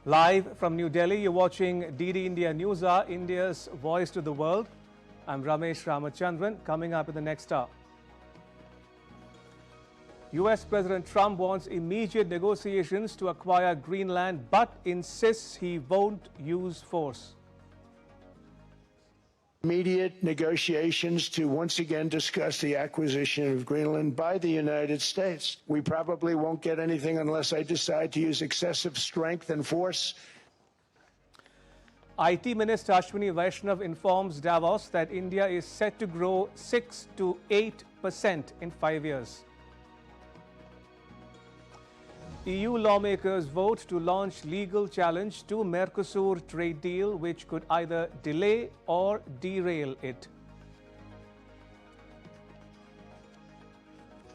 Live from New Delhi, you're watching DD India News Hour, India's voice to the world. I'm Ramesh Ramachandran. Coming up in the next hour, US President Trump wants immediate negotiations to acquire Greenland, but insists he won't use force. Immediate negotiations to once again discuss the acquisition of Greenland by the United States. We probably won't get anything unless I decide to use excessive strength and force. IT Minister Ashwini Vaishnaw informs Davos that India is set to grow 6 to 8% in 5 years. EU lawmakers vote to launch legal challenge to Mercosur trade deal, which could either delay or derail it.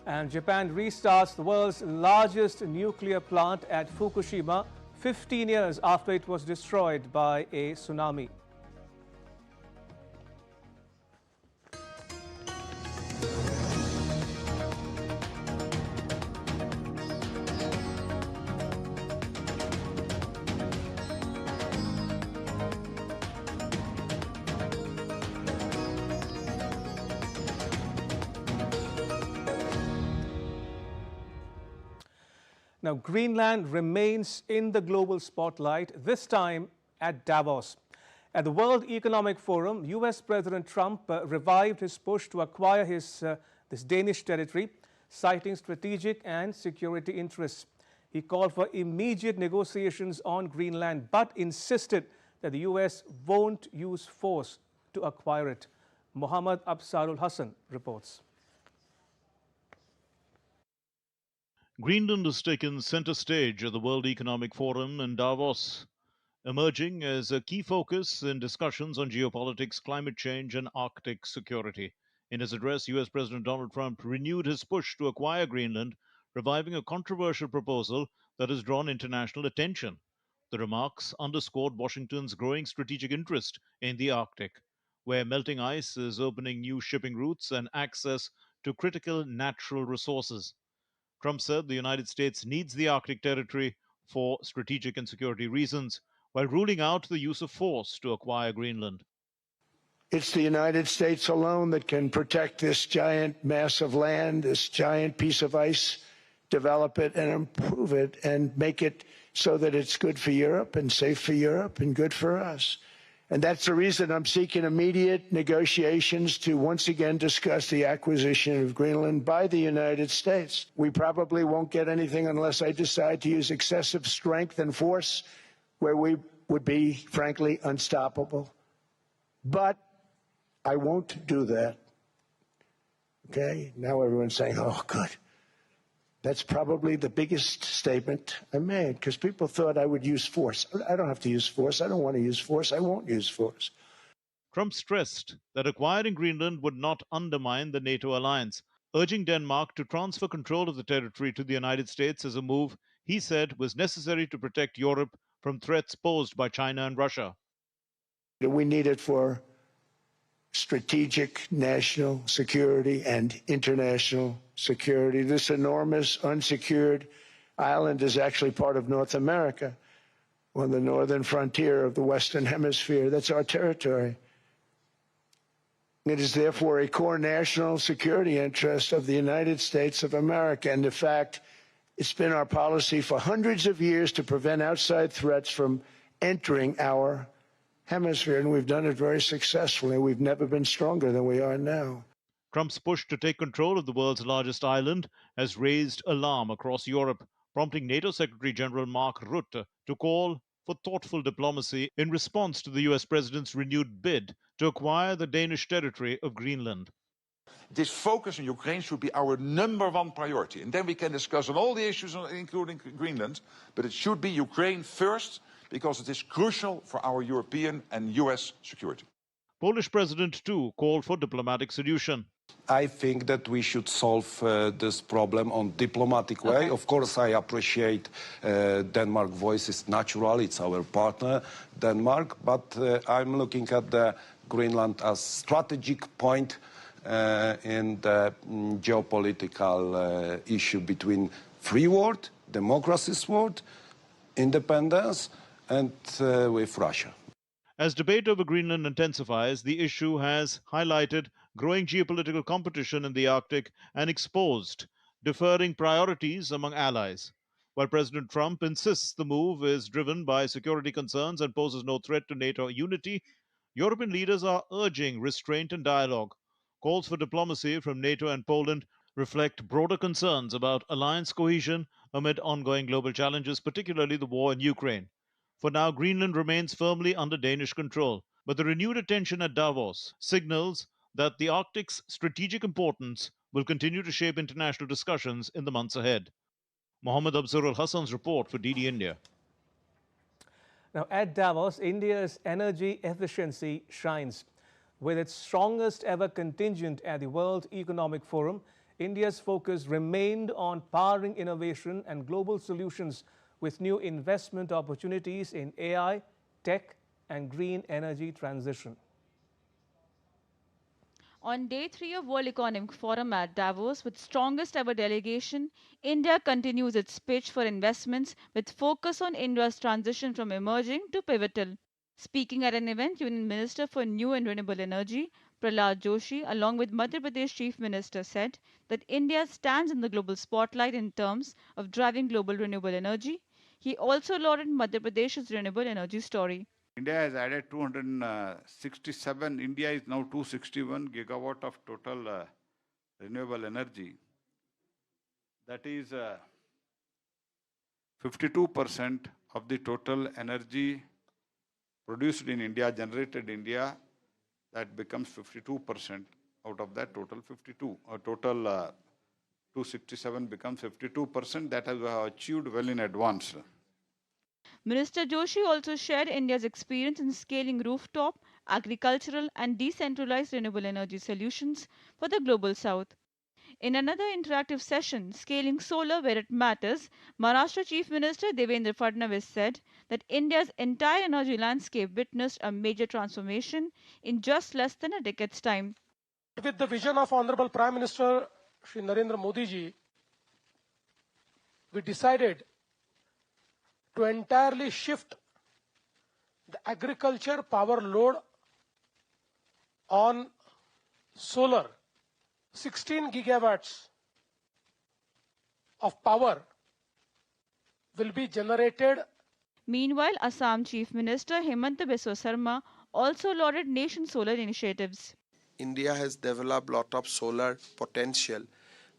And Japan restarts the world's largest nuclear plant at Fukushima 15 years after it was destroyed by a tsunami. Now, Greenland remains in the global spotlight, this time at Davos. At the World Economic Forum, US President Trump revived his push to acquire this Danish territory, citing strategic and security interests. He called for immediate negotiations on Greenland, but insisted that the US won't use force to acquire it. Mohammad Absarul Hassan reports. Greenland has taken center stage at the World Economic Forum in Davos, emerging as a key focus in discussions on geopolitics, climate change, and Arctic security. In his address, US President Donald Trump renewed his push to acquire Greenland, reviving a controversial proposal that has drawn international attention. The remarks underscored Washington's growing strategic interest in the Arctic, where melting ice is opening new shipping routes and access to critical natural resources. Trump said the United States needs the Arctic territory for strategic and security reasons, while ruling out the use of force to acquire Greenland. It's the United States alone that can protect this giant mass of land, this giant piece of ice, develop it and improve it and make it so that it's good for Europe and safe for Europe and good for us. And that's the reason I'm seeking immediate negotiations to once again discuss the acquisition of Greenland by the United States. We probably won't get anything unless I decide to use excessive strength and force, where we would be, frankly, unstoppable. But I won't do that. Okay? Now everyone's saying, oh, good. That's probably the biggest statement I made, because people thought I would use force. I don't have to use force. I don't want to use force. I won't use force. Trump stressed that acquiring Greenland would not undermine the NATO alliance, urging Denmark to transfer control of the territory to the United States as a move he said was necessary to protect Europe from threats posed by China and Russia. We need it for strategic national security and international security. This enormous unsecured island is actually part of North America, on the northern frontier of the Western Hemisphere. That's our territory. It is therefore a core national security interest of the United States of America. And in fact, it's been our policy for hundreds of years to prevent outside threats from entering our hemisphere, and we've done it very successfully. We've never been stronger than we are now. Trump's push to take control of the world's largest island has raised alarm across Europe, prompting NATO Secretary General Mark Rutte to call for thoughtful diplomacy in response to the US president's renewed bid to acquire the Danish territory of Greenland. This focus on Ukraine should be our #1 priority. And then we can discuss on all the issues, including Greenland. But it should be Ukraine first, because it is crucial for our European and US security. Polish President, too, called for diplomatic solution. I think that we should solve this problem on diplomatic way. Okay. Of course, I appreciate Denmark voice is natural. It's our partner, Denmark. But I'm looking at the Greenland as strategic point in the geopolitical issue between free world, democracy's world, independence, and with Russia. As debate over Greenland intensifies, the issue has highlighted growing geopolitical competition in the Arctic and exposed differing priorities among allies. While President Trump insists the move is driven by security concerns and poses no threat to NATO unity, European leaders are urging restraint and dialogue. Calls for diplomacy from NATO and Poland reflect broader concerns about alliance cohesion amid ongoing global challenges, particularly the war in Ukraine. For now, Greenland remains firmly under Danish control, but the renewed attention at Davos signals that the Arctic's strategic importance will continue to shape international discussions in the months ahead. Mohammed Absur Al Hassan's report for DD India. Now, at Davos, India's energy efficiency shines. With its strongest ever contingent at the World Economic Forum, India's focus remained on powering innovation and global solutions with new investment opportunities in AI, tech, and green energy transition. On day 3 of World Economic Forum at Davos, with strongest ever delegation, India continues its pitch for investments with focus on India's transition from emerging to pivotal. Speaking at an event, Union Minister for New and Renewable Energy, Prasar Joshi, along with Madhya Pradesh Chief Minister, said that India stands in the global spotlight in terms of driving global renewable energy. He also lauded Madhya Pradesh's renewable energy story. India has added 267. India is now 261 gigawatt of total renewable energy. That is 52% of the total energy produced in India, generated in India. That becomes 52% out of that total 52. Total 267 becomes 52%. That has achieved well in advance. Minister Joshi also shared India's experience in scaling rooftop, agricultural and decentralized renewable energy solutions for the global south. In another interactive session, Scaling Solar Where It Matters, Maharashtra Chief Minister Devendra Fadnavis said that India's entire energy landscape witnessed a major transformation in just less than a decade's time. With the vision of Honorable Prime Minister Shri Narendra Modi ji, we decided to entirely shift the agriculture power load on solar. 16 gigawatts of power will be generated. Meanwhile, Assam Chief Minister Hemanta Biswa Sarma also lauded nation solar initiatives. India has developed a lot of solar potential,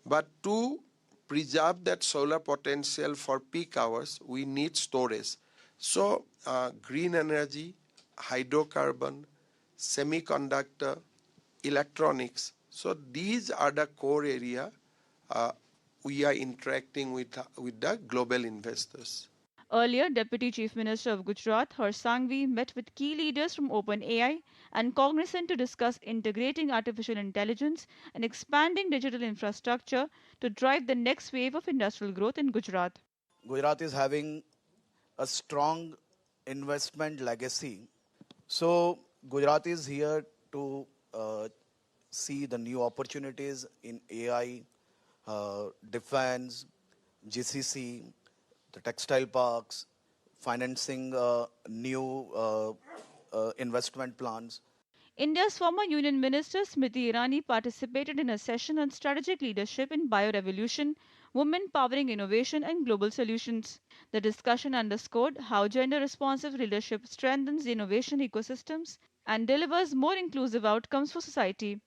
but to preserve that solar potential for peak hours, we need storage. So green energy, hydrocarbon, semiconductor, electronics, so these are the core area we are interacting with the global investors. Earlier, Deputy Chief Minister of Gujarat, Harsh Sanghvi, met with key leaders from OpenAI and Cognizant to discuss integrating artificial intelligence and expanding digital infrastructure to drive the next wave of industrial growth in Gujarat. Gujarat is having a strong investment legacy. So Gujarat is here to see the new opportunities in AI, defense, GCC, the textile parks, financing new investment plans. India's former Union Minister Smriti Irani participated in a session on strategic leadership in biorevolution, women powering innovation and global solutions. The discussion underscored how gender-responsive leadership strengthens the innovation ecosystems and delivers more inclusive outcomes for society.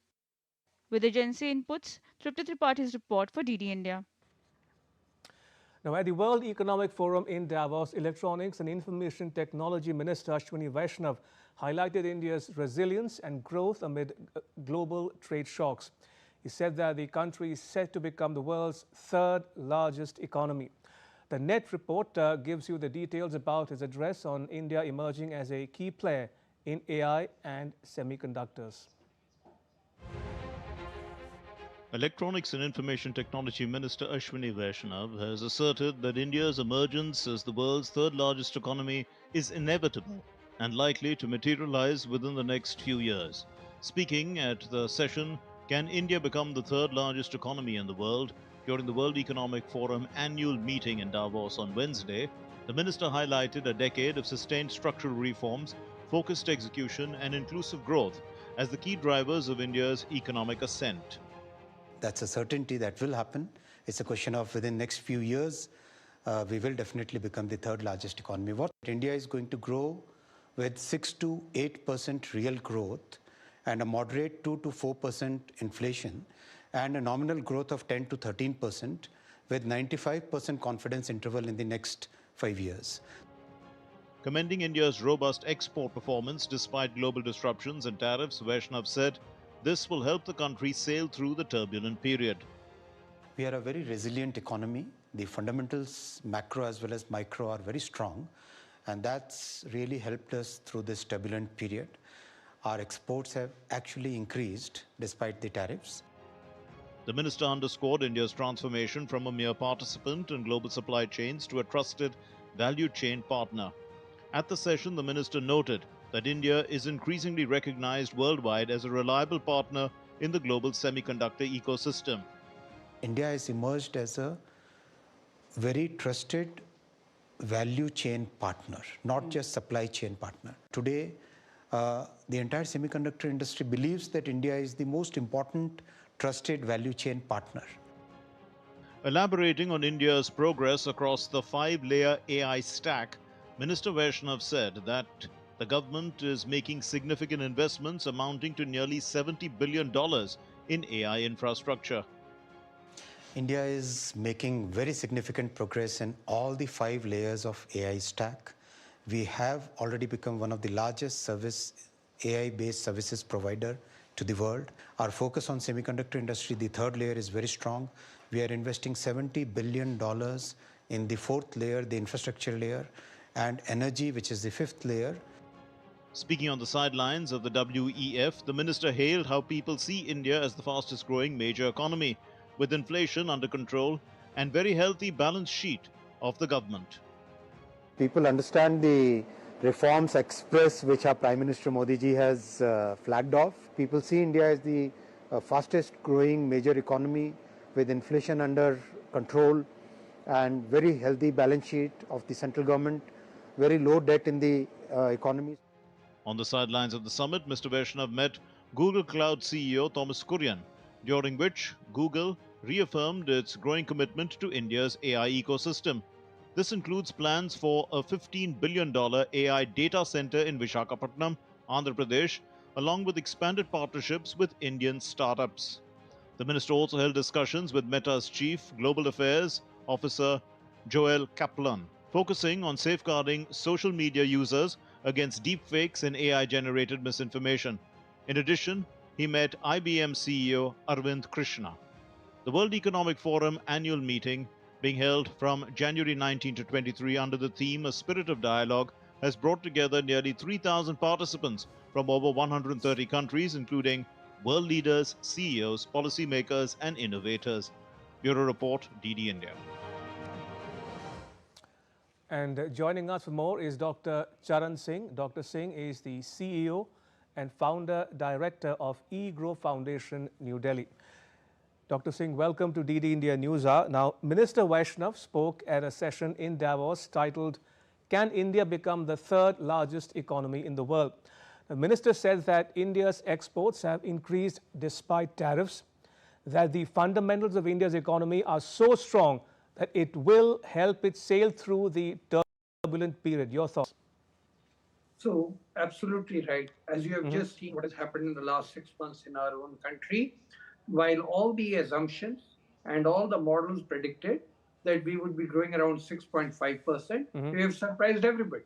With agency inputs, Tripti Tripaঠি's report for DD India. Now, at the World Economic Forum in Davos, Electronics and Information Technology Minister Ashwini Vaishnaw highlighted India's resilience and growth amid global trade shocks. He said that the country is set to become the world's third largest economy. The NET report gives you the details about his address on India emerging as a key player in AI and semiconductors. Electronics and Information Technology Minister Ashwini Vaishnaw has asserted that India's emergence as the world's third largest economy is inevitable and likely to materialize within the next few years. Speaking at the session, Can India Become the Third Largest Economy in the World? During the World Economic Forum annual meeting in Davos on Wednesday, The minister highlighted a decade of sustained structural reforms, focused execution, and inclusive growth as the key drivers of India's economic ascent. That's a certainty that will happen. It's a question of within the next few years, we will definitely become the third largest economy. What India is going to grow with 6 to 8% real growth and a moderate 2 to 4% inflation and a nominal growth of 10 to 13% with 95% confidence interval in the next 5 years. Commending India's robust export performance despite global disruptions and tariffs, Vaishnaw said this will help the country sail through the turbulent period. We are a very resilient economy. The fundamentals, macro as well as micro, are very strong, and that's really helped us through this turbulent period. Our exports have actually increased despite the tariffs. The minister underscored India's transformation from a mere participant in global supply chains to a trusted value chain partner. At the session, the minister noted that India is increasingly recognized worldwide as a reliable partner in the global semiconductor ecosystem. India has emerged as a very trusted value chain partner, not just supply chain partner. Today, the entire semiconductor industry believes that India is the most important trusted value chain partner. Elaborating on India's progress across the 5-layer AI stack, Minister Vaishnaw said that the government is making significant investments amounting to nearly $70 billion in AI infrastructure. India is making very significant progress in all the 5 layers of AI stack. We have already become one of the largest AI-based services provider to the world. Our focus on semiconductor industry, the 3rd layer, is very strong. We are investing $70 billion in the 4th layer, the infrastructure layer, and energy, which is the 5th layer. Speaking on the sidelines of the WEF, the minister hailed how people see India as the fastest growing major economy, with inflation under control and very healthy balance sheet of the government. People understand the reforms express which our Prime Minister Modi ji has flagged off. People see India as the fastest growing major economy with inflation under control and very healthy balance sheet of the central government, very low debt in the economy. On the sidelines of the summit, Mr. Vaishnaw met Google Cloud CEO Thomas Kurian, during which Google reaffirmed its growing commitment to India's AI ecosystem. This includes plans for a $15 billion AI data center in Visakhapatnam, Andhra Pradesh, along with expanded partnerships with Indian startups. The minister also held discussions with Meta's Chief Global Affairs Officer Joel Kaplan, focusing on safeguarding social media users against deepfakes and AI-generated misinformation. In addition, he met IBM CEO Arvind Krishna. The World Economic Forum annual meeting, being held from January 19 to 23 under the theme A Spirit of Dialogue, has brought together nearly 3,000 participants from over 130 countries, including world leaders, CEOs, policymakers, and innovators. Bureau Report, DD India. And joining us for more is Dr. Charan Singh. Dr. Singh is the CEO and founder director of eGrow Foundation, New Delhi. Dr. Singh, welcome to DD India News Hour. Now, Minister Vaishnaw spoke at a session in Davos titled, "Can India become the 3rd largest economy in the world?" The minister said that India's exports have increased despite tariffs, that the fundamentals of India's economy are so strong that it will help it sail through the turbulent period. Your thoughts? So, absolutely right. As you have just seen what has happened in the last 6 months in our own country, while all the assumptions and all the models predicted that we would be growing around 6.5%, we have surprised everybody.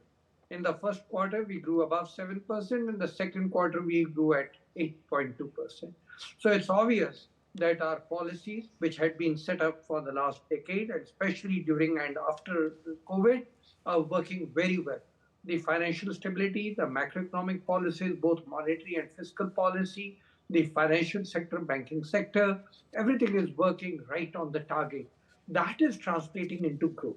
In the first quarter, we grew above 7%. In the second quarter, we grew at 8.2%. So it's obvious that our policies, which had been set up for the last decade, and especially during and after COVID, are working very well. The financial stability, the macroeconomic policies, both monetary and fiscal policy, the financial sector, banking sector, everything is working right on the target. That is translating into growth.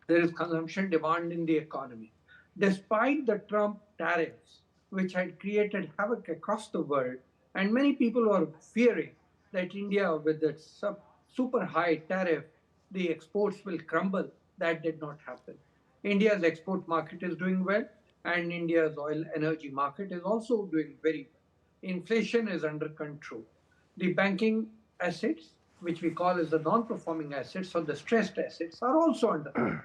There is consumption demand in the economy. Despite the Trump tariffs, which had created havoc across the world, and many people were fearing that India, with its super high tariff, the exports will crumble. That did not happen. India's export market is doing well, and India's oil energy market is also doing very well. Inflation is under control. The banking assets, which we call as the non-performing assets or the stressed assets, are also under control.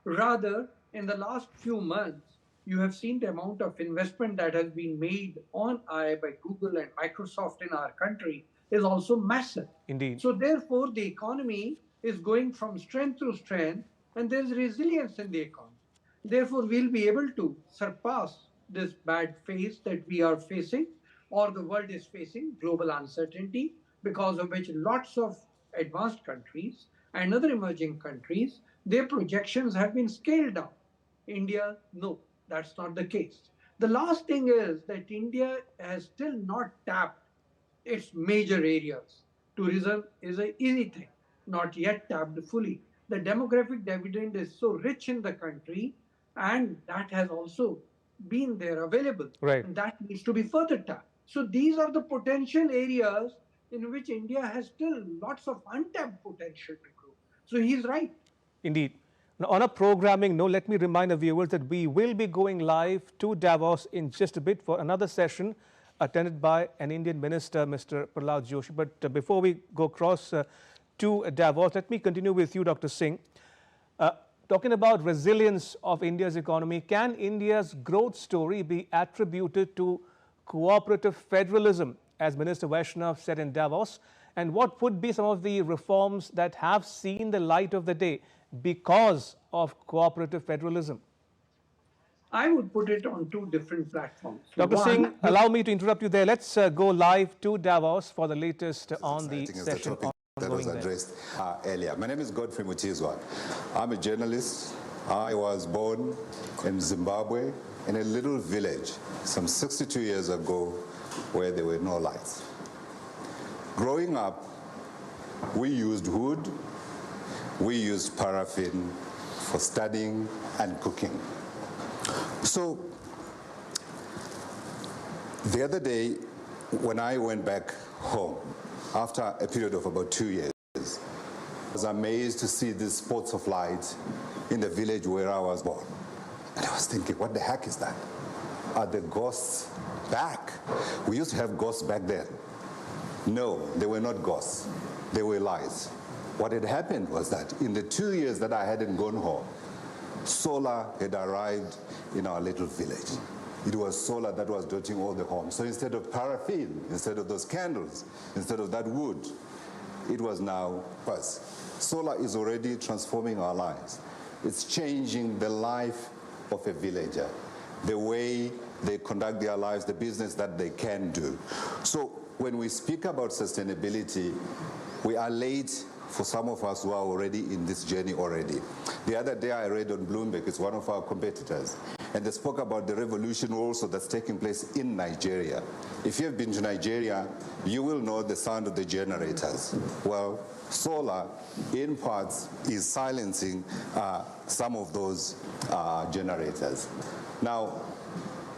Rather, in the last few months, you have seen the amount of investment that has been made on AI by Google and Microsoft in our country is also massive. Indeed. So therefore, the economy is going from strength to strength, and there's resilience in the economy. Therefore, we'll be able to surpass this bad phase that we are facing, or the world is facing, global uncertainty, because of which lots of advanced countries and other emerging countries, their projections have been scaled down. India, no, that's not the case. The last thing is that India has still not tapped its major areas. Tourism is an easy thing, not yet tapped fully. The demographic dividend is so rich in the country, and that has also been there available. Right. And that needs to be further tapped. So these are the potential areas in which India has still lots of untapped potential to grow. So he's right. Indeed. Now, on a programming note, let me remind the viewers that we will be going live to Davos in just a bit for another session attended by an Indian minister, Mr. Prasar Joshi. But before we go across to Davos, let me continue with you, Dr. Singh. Talking about resilience of India's economy, can India's growth story be attributed to cooperative federalism, as Minister Vaishnaw said in Davos? And what would be some of the reforms that have seen the light of the day because of cooperative federalism? I would put it on two different platforms. Dr. Singh, allow me to interrupt you there. Let's go live to Davos for the latest on the session that was addressed earlier. My name is Godfrey Muchizwa. I'm a journalist. I was born in Zimbabwe in a little village some 62 years ago where there were no lights. Growing up, we used wood, we used paraffin for studying and cooking. So the other day, when I went back home, after a period of about 2 years, I was amazed to see these spots of light in the village where I was born. And I was thinking, what the heck is that? Are the ghosts back? We used to have ghosts back then. No, they were not ghosts. They were lights. What had happened was that in the 2 years that I hadn't gone home, solar had arrived in our little village. It was solar that was dotting all the homes. So instead of paraffin, instead of those candles, instead of that wood, it was now us. Solar is already transforming our lives. It's changing the life of a villager, the way they conduct their lives, the business that they can do. So when we speak about sustainability, we are late for some of us who are already in this journey already. The other day I read on Bloomberg, it's one of our competitors, and they spoke about the revolution also that's taking place in Nigeria. If you've been to Nigeria, you will know the sound of the generators. Well, solar, in parts, is silencing some of those generators. Now,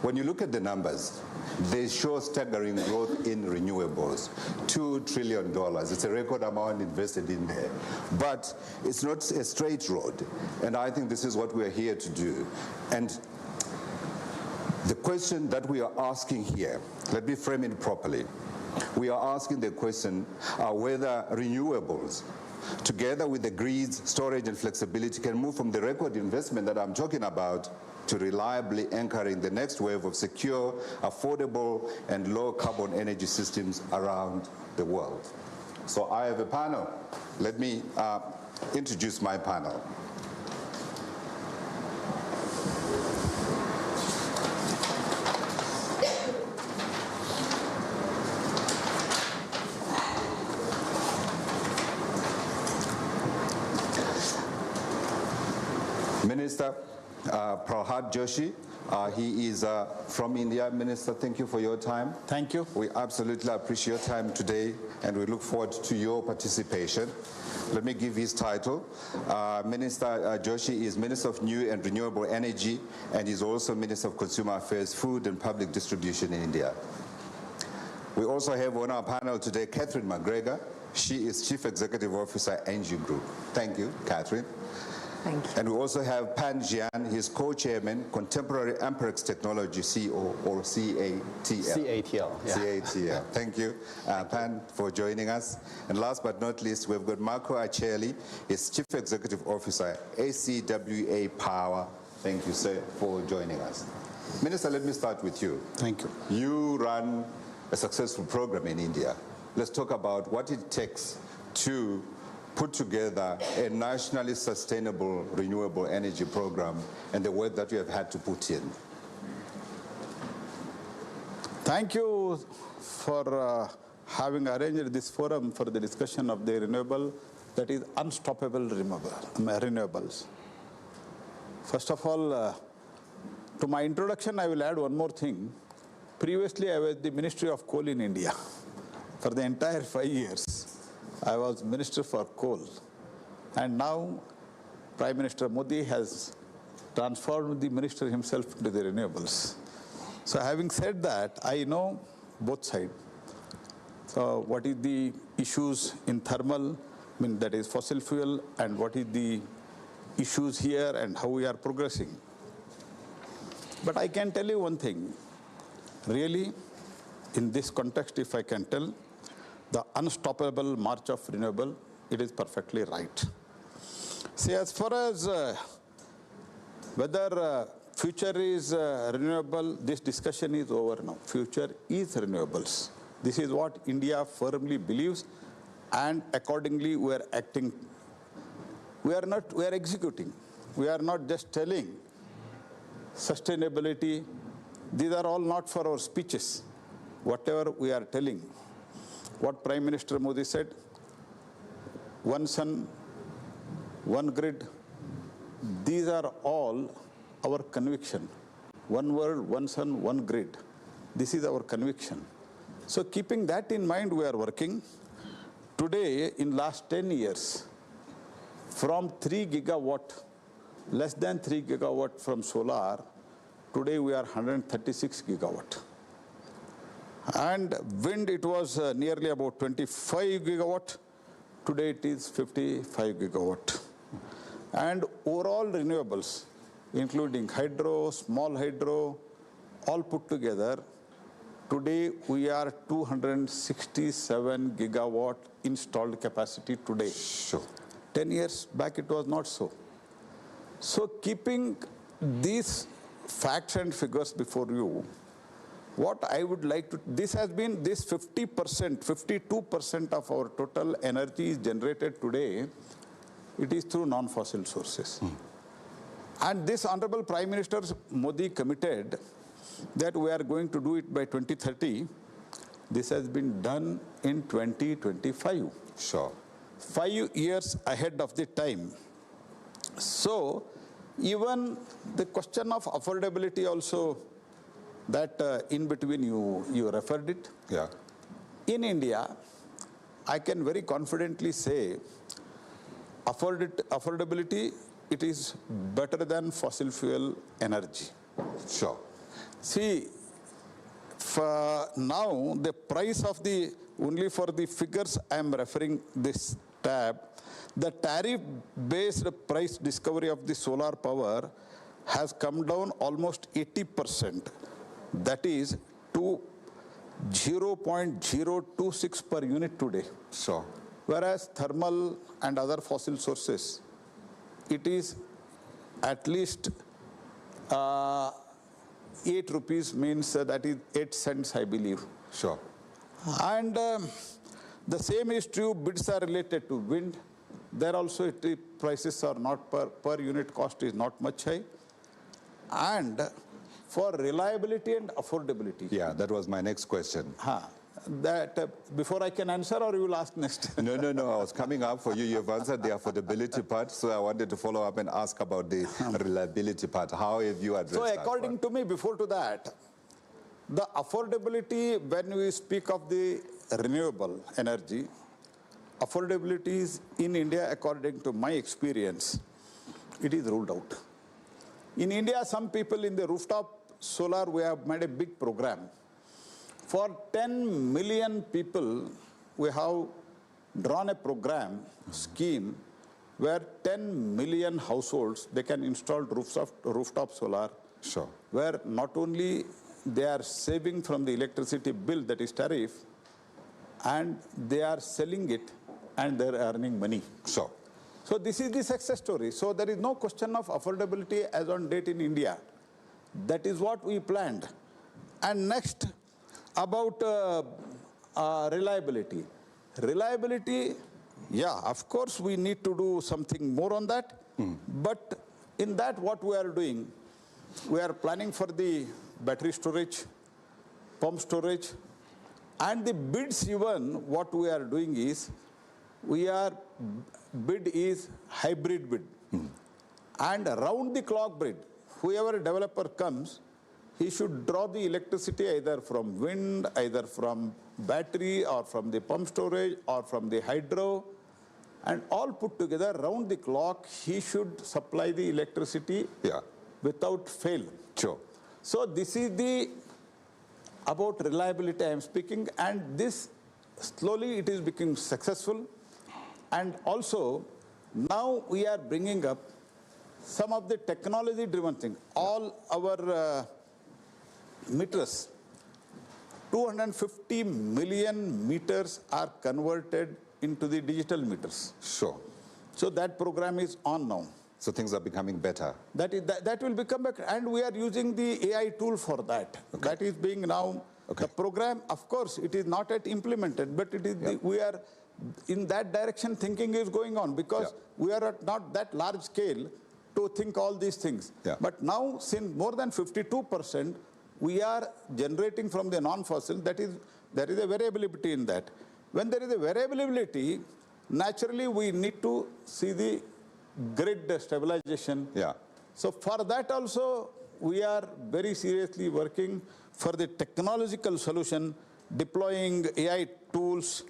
when you look at the numbers, they show staggering growth in renewables, $2 trillion. It's a record amount invested in there. But it's not a straight road. And I think this is what we're here to do. And the question that we are asking here, let me frame it properly. We are asking the question whether renewables, together with the grids, storage, and flexibility, can move from the record investment that I'm talking about to reliably anchoring the next wave of secure, affordable, and low-carbon energy systems around the world. So I have a panel. Let me introduce my panel. Minister Prasar Joshi, he is from India. Minister, thank you for your time. Thank you. We absolutely appreciate your time today, and we look forward to your participation. Let me give his title. Minister Joshi is Minister of New and Renewable Energy, and is also Minister of Consumer Affairs, Food and Public Distribution in India. We also have on our panel today Catherine McGregor. She is Chief Executive Officer, NG Group. Thank you, Catherine. Thank you. And we also have Pan Jian, his co-chairman, Contemporary Amperex Technology CO, or CATL. CATL, yeah. CATL. Thank you, Pan, for joining us. And last but not least, we've got Marco Aceli, his Chief Executive Officer, ACWA Power. Thank you, sir, for joining us. Minister, let me start with you. Thank you. You run a successful program in India. Let's talk about what it takes to put together a nationally sustainable renewable energy program and the work that you have had to put in. Thank you for having arranged this forum for the discussion of the renewable, that is unstoppable renewables. First of all, to my introduction, I will add one more thing. Previously, I was the Ministry of Coal in India. For the entire 5 years, I was Minister for Coal. And now, Prime Minister Modi has transformed the minister himself into the renewables. So having said that, I know both sides. So what is the issues in thermal, that is fossil fuel, and what is the issues here and how we are progressing. But I can tell you one thing. Really, in this context, if I can tell, the unstoppable march of renewable, it is perfectly right. See, as far as whether future is renewable, this discussion is over now. Future is renewables. This is what India firmly believes, and accordingly we are acting. We are executing. We are not just telling sustainability. These are all not for our speeches. Whatever we are telling. What Prime Minister Modi said, one sun, one grid, these are all our conviction. One world, one sun, one grid. This is our conviction. So keeping that in mind, we are working. Today, in last 10 years, from 3 gigawatt, less than 3 gigawatt from solar, today we are 136 gigawatt. And wind, it was nearly about 25 gigawatt. Today it is 55 gigawatt. And overall renewables, including hydro, small hydro, all put together, today we are 267 gigawatt installed capacity today. Sure. 10 years back it was not so. So keeping these facts and figures before you, what I would like to, this has been, this 50%, 52% of our total energy is generated today, it is through non-fossil sources. And this Honorable Prime Minister Modi committed that we are going to do it by 2030. This has been done in 2025. Sure. 5 years ahead of the time. So even the question of affordability also, that in between you referred it. Yeah. In India, I can very confidently say affordability, it is better than fossil fuel energy. Sure. See, for now the price of the, only for the figures I am referring this tab, the tariff-based price discovery of the solar power has come down almost 80%. That is to 0.026 per unit today. So, whereas thermal and other fossil sources, it is at least 8 rupees, means that is 8 cents, I believe. Sure. And the same is true, bids are related to wind. There also the prices are not per unit cost is not much high. And for reliability and affordability. Yeah, that was my next question. That before I can answer, or you will ask next? No, I was coming up for you. You've answered the affordability part, so I wanted to follow up and ask about the reliability part. How have you addressed that? So according to me, before to that, the affordability, when we speak of the renewable energy, affordability is in India, according to my experience, it is ruled out. In India, some people in the rooftop solar, we have made a big program. For 10 million people, we have drawn a program, scheme, where 10 million households, they can install rooftop solar, Sure. where not only they are saving from the electricity bill, that is tariff, and they are selling it and they're earning money. Sure. So this is the success story. So there is no question of affordability as on date in India. That is what we planned. And next, about reliability. Reliability, yeah, of course we need to do something more on that. But in that, what we are doing, we are planning for the battery storage, pump storage, and the bids even, what we are doing is, bid is hybrid bid. And around the clock bid, whoever developer comes, he should draw the electricity either from wind, either from battery, or from the pump storage, or from the hydro, and all put together round the clock, he should supply the electricity without fail. Sure. So this is about reliability I am speaking, and this slowly it is becoming successful. And also, now we are bringing up some of the technology-driven things. All our meters, 250 million meters are converted into the digital meters. Sure. So that program is on now. So things are becoming better. That will become better, and we are using the AI tool for that. Okay. That is being now, the program, of course, it is not yet implemented, but it is we are in that direction thinking is going on, because we are at not that large scale to think all these things. But now, since more than 52%, we are generating from the non-fossil, there is a variability in that. When there is a variability, naturally we need to see the grid stabilization. So for that also, we are very seriously working for the technological solution, deploying AI tools,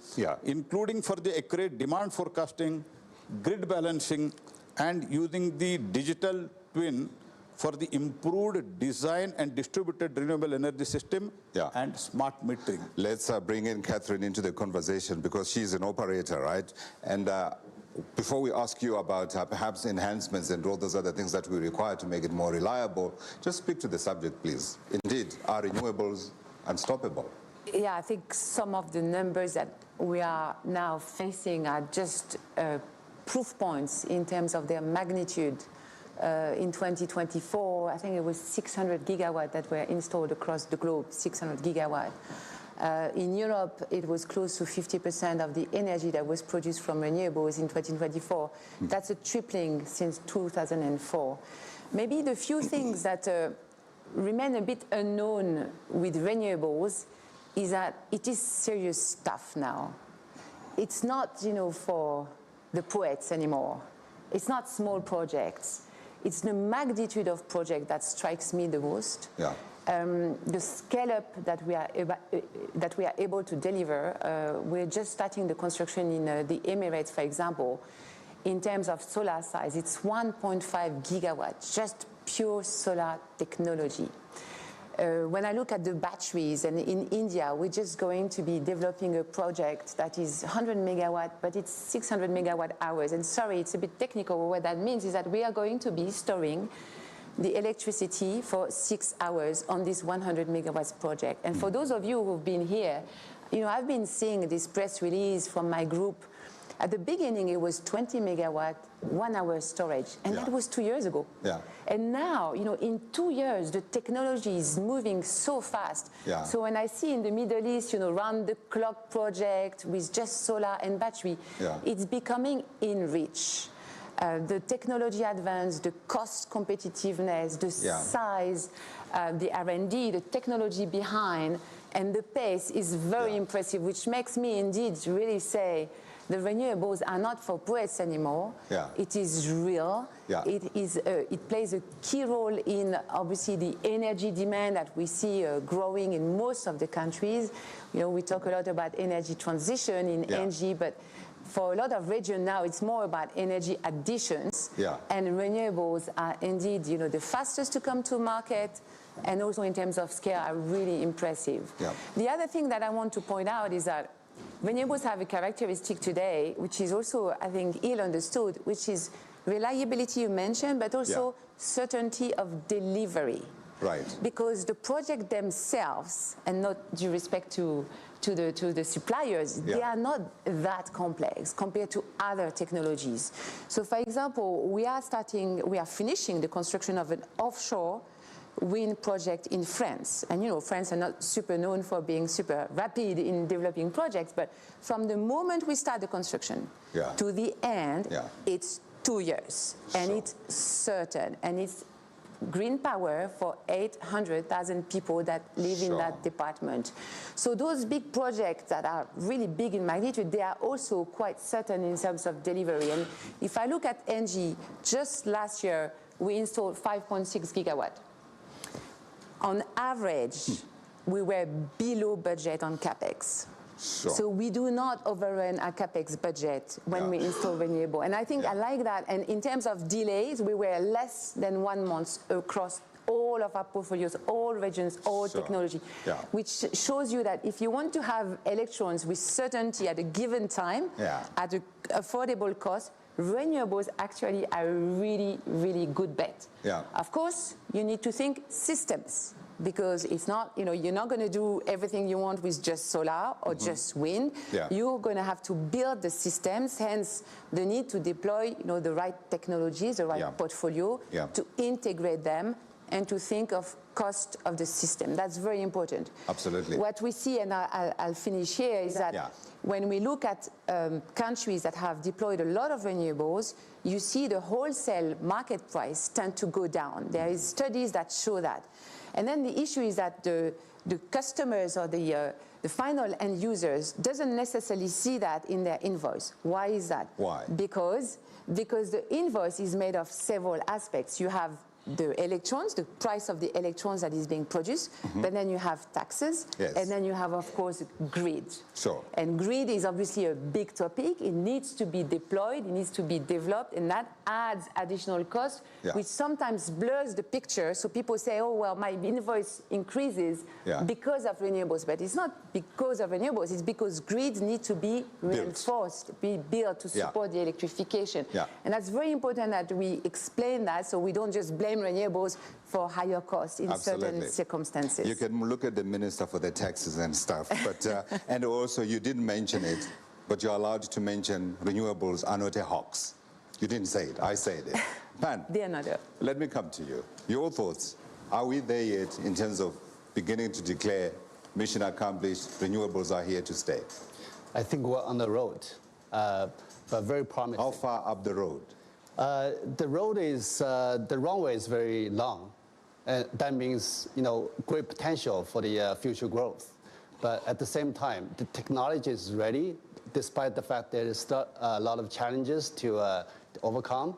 including for the accurate demand forecasting, grid balancing, and using the digital twin for the improved design and distributed renewable energy system and smart metering. Let's bring in Catherine into the conversation, because she's an operator, right? And before we ask you about perhaps enhancements and all those other things that we require to make it more reliable, just speak to the subject, please. Indeed, are renewables unstoppable? Yeah, I think some of the numbers that we are now facing are just proof points in terms of their magnitude. In 2024, I think it was 600 gigawatt that were installed across the globe, 600 gigawatt. In Europe, it was close to 50% of the energy that was produced from renewables in 2024. That's a tripling since 2004. Maybe the few things that remain a bit unknown with renewables is that it is serious stuff now. It's not, for the poets anymore. It's not small projects. It's the magnitude of project that strikes me the most. The scale-up that we are able to deliver. We're just starting the construction in the Emirates, for example. In terms of solar size, it's 1.5 gigawatts, just pure solar technology. When I look at the batteries, and in India, we're just going to be developing a project that is 100 megawatt, but it's 600 megawatt hours. And sorry, it's a bit technical. What that means is that we are going to be storing the electricity for 6 hours on this 100 megawatts project. And for those of you who've been here, I've been seeing this press release from my group. At the beginning, it was 20 megawatt, 1 hour storage, and that was 2 years ago. And now, in 2 years, the technology is moving so fast. So when I see in the Middle East, round-the-clock project with just solar and battery, it's becoming in reach. The technology advance, the cost competitiveness, the size, the R&D, the technology behind, and the pace is very impressive, which makes me indeed really say, the renewables are not for poets anymore. It is real. It plays a key role in, obviously, the energy demand that we see growing in most of the countries. We talk a lot about energy transition in energy, but for a lot of regions now, it's more about energy additions. And renewables are indeed, the fastest to come to market, and also in terms of scale are really impressive. The other thing that I want to point out is that renewables have a characteristic today, which is also, I think, ill understood, which is reliability you mentioned, but also certainty of delivery. Right. Because the project themselves, and not due respect to the suppliers, they are not that complex compared to other technologies. So for example, we are finishing the construction of an offshore wind project in France. And you know, France are not super known for being super rapid in developing projects, but from the moment we start the construction to the end, it's 2 years. And it's certain. And it's green power for 800,000 people that live in that department. So those big projects that are really big in magnitude, they are also quite certain in terms of delivery. And if I look at ENGIE, just last year, we installed 5.6 gigawatt. On average, we were below budget on CapEx. So we do not overrun our CapEx budget when we install renewable. And I think I like that. And in terms of delays, we were less than 1 month across all of our portfolios, all regions, all technology, which shows you that if you want to have electrons with certainty at a given time, at an affordable cost, renewables actually are a really, really good bet. Of course, you need to think systems, because it's not, you know, you're not going to do everything you want with just solar or just wind. You're going to have to build the systems, hence the need to deploy, you know, the right technologies, the right portfolio to integrate them and to think of cost of the system. That's very important. Absolutely. What we see, and I'll finish here, is that when we look at countries that have deployed a lot of renewables, you see the wholesale market price tend to go down. There is studies that show that. And then the issue is that the customers or the final end users doesn't necessarily see that in their invoice. Why is that? Why? Because the invoice is made of several aspects. You have the electrons, the price of the electrons that is being produced, but then you have taxes, and then you have, of course, grid. And grid is obviously a big topic. It needs to be deployed, it needs to be developed, and that adds additional cost, which sometimes blurs the picture. So people say, oh, well, my invoice increases because of renewables, but it's not because of renewables, it's because grids need to be reinforced, be built to support the electrification. And that's very important that we explain that, so we don't just blame renewables for higher costs in certain circumstances. You can look at the minister for the taxes and stuff, but and also you didn't mention it, but you're allowed to mention renewables are not a hoax. You didn't say it, I said it. Pan, they are not. Let me come to you. Your thoughts, are we there yet in terms of beginning to declare mission accomplished, renewables are here to stay? I think we're on the road, but very promising. How far up the road? The road is, the runway is very long. That means, you know, great potential for the future growth. But at the same time, the technology is ready, despite the fact there is still a lot of challenges to overcome.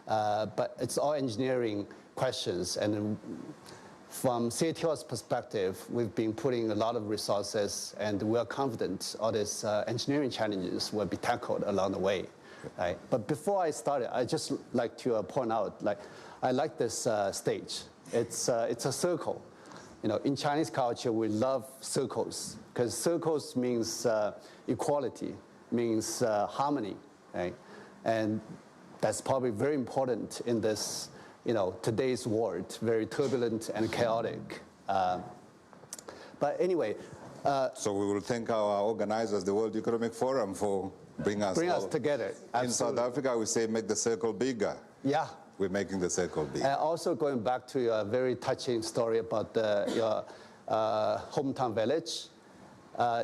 But it's all engineering questions. And from CATL's perspective, we've been putting a lot of resources, and we are confident all these engineering challenges will be tackled along the way. Right. But before I started, I just like to point out, like, I like this stage. It's a circle. You know, in Chinese culture, we love circles because circles means equality, means harmony, right? And that's probably very important in this, you know, today's world, very turbulent and chaotic. But anyway. So we will thank our organizers, the World Economic Forum, for bring us together. Absolutely. In South Africa, we say make the circle bigger. Yeah. We're making the circle bigger. And also going back to your very touching story about your hometown village,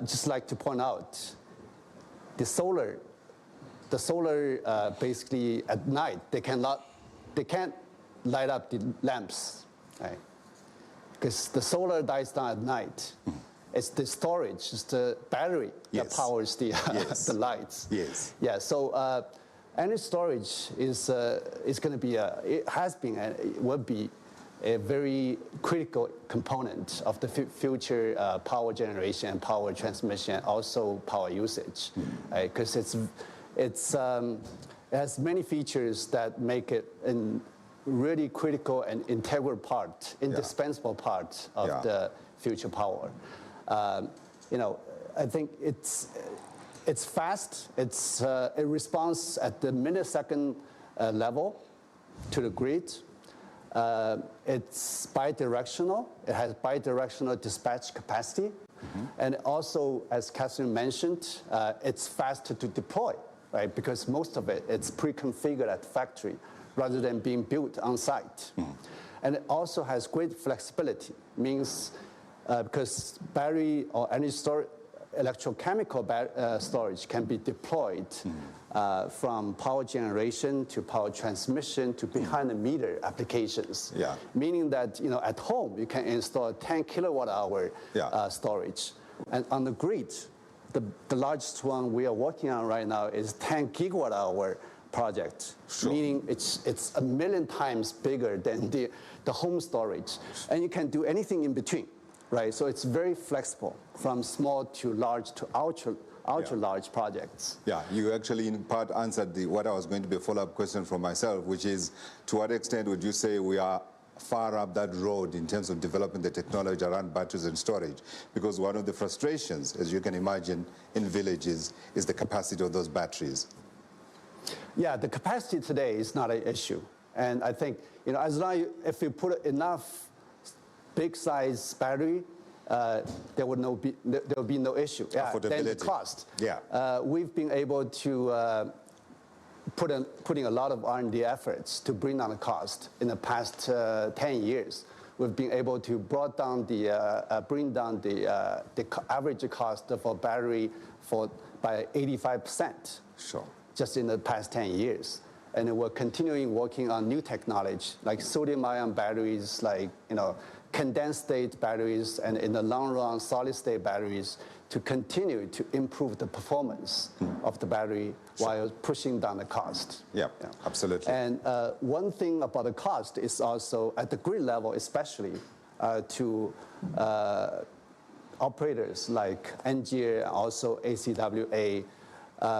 just like to point out, the solar basically at night, they can't light up the lamps, right? Because the solar dies down at night. It's the storage, it's the battery that powers the the lights. Yeah. So energy storage is going to be it has been and it will be a very critical component of the future power generation and power transmission, and also power usage, because it has many features that make it a really critical and integral part, indispensable part of the future power. You know, I think It's fast. It responds at the millisecond level to the grid. It's bidirectional. It has bidirectional dispatch capacity. And also, as Catherine mentioned, it's faster to deploy, right? Because most of it's pre-configured at the factory rather than being built on site. And it also has great flexibility, means because battery or any electrochemical storage can be deployed from power generation to power transmission to behind-the-meter applications. Meaning that at home you can install 10 kilowatt-hour storage, and on the grid, the largest one we are working on right now is 10 gigawatt-hour project, meaning it's a million times bigger than the home storage, and you can do anything in between. Right, so it's very flexible from small to large to ultra large projects. Yeah, you actually in part answered what I was going to be a follow-up question from myself, which is, to what extent would you say we are far up that road in terms of developing the technology around batteries and storage? Because one of the frustrations, as you can imagine, in villages is the capacity of those batteries. Yeah, the capacity today is not an issue. And I think, as long as if you put enough big size battery, there will be no issue. Then the cost. We've been able to putting a lot of R&D efforts to bring down the cost in the past 10 years. We've been able to bring down the average cost of a battery by 85%. Just in the past 10 years. And we're continuing working on new technology like sodium-ion batteries, like condensed state batteries, and in the long run, solid state batteries, to continue to improve the performance of the battery while pushing down the cost. Absolutely. And one thing about the cost is also at the grid level, especially to operators like NGA and also ACWA,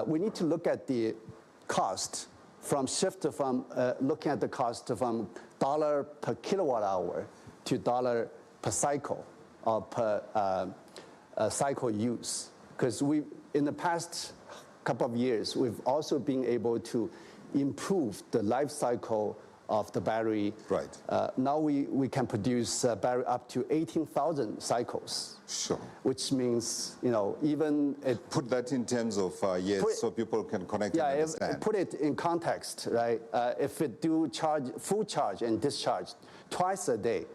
we need to look at the cost from looking at the cost from $1 per kilowatt hour to $1 per cycle or per cycle use. Because in the past couple of years, we've also been able to improve the life cycle of the battery. Now we can produce a battery up to 18,000 cycles. Which means, even put that in terms of years so people can connect and understand. Put it in context, right? If it do full charge and discharge twice a day,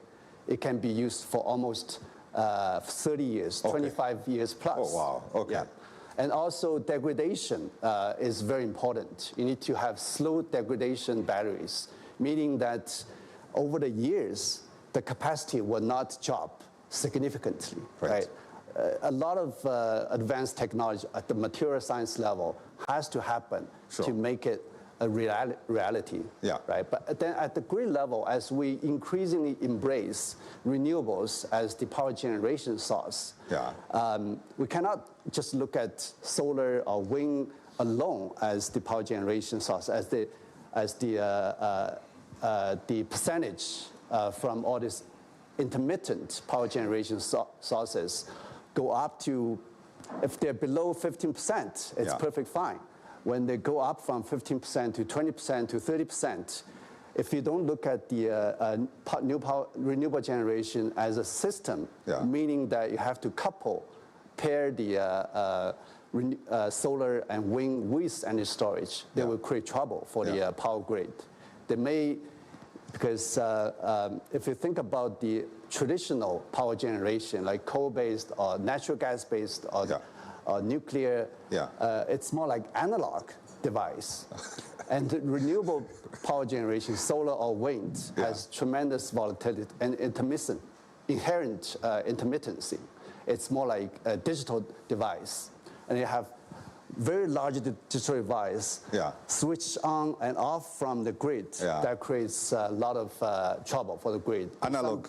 it can be used for almost 30 years, 25 years plus. Oh, wow. Okay. And also degradation is very important. You need to have slow degradation batteries, meaning that over the years, the capacity will not drop significantly, right? A lot of advanced technology at the material science level has to happen to make it a reality, right? But then at the grid level, as we increasingly embrace renewables as the power generation source, we cannot just look at solar or wind alone as the power generation source, as the percentage from all these intermittent power generation sources go up to, if they're below 15%, it's perfect fine. When they go up from 15% to 20% to 30%, if you don't look at the renewable generation as a system, meaning that you have to pair the solar and wind with energy storage, they will create trouble for the power grid. They may, because if you think about the traditional power generation, like coal-based or natural gas-based or nuclear, it's more like analog device. And the renewable power generation, solar or wind, has tremendous volatility and inherent intermittency. It's more like a digital device. And you have very large digital device switch on and off from the grid. That creates a lot of trouble for the grid. Analog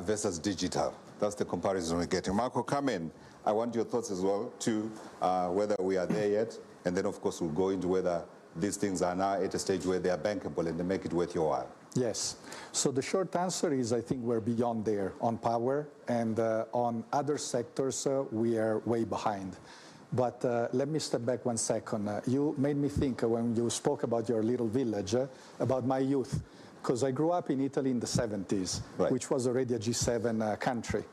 versus digital. That's the comparison we're getting. Marco, come in. I want your thoughts as well, too, whether we are there yet. And then, of course, we'll go into whether these things are now at a stage where they are bankable and they make it worth your while. Yes. So the short answer is I think we're beyond there on power. And on other sectors, we are way behind. But let me step back 1 second. You made me think when you spoke about your little village, about my youth, because I grew up in Italy in the 70s, which was already a G7 country.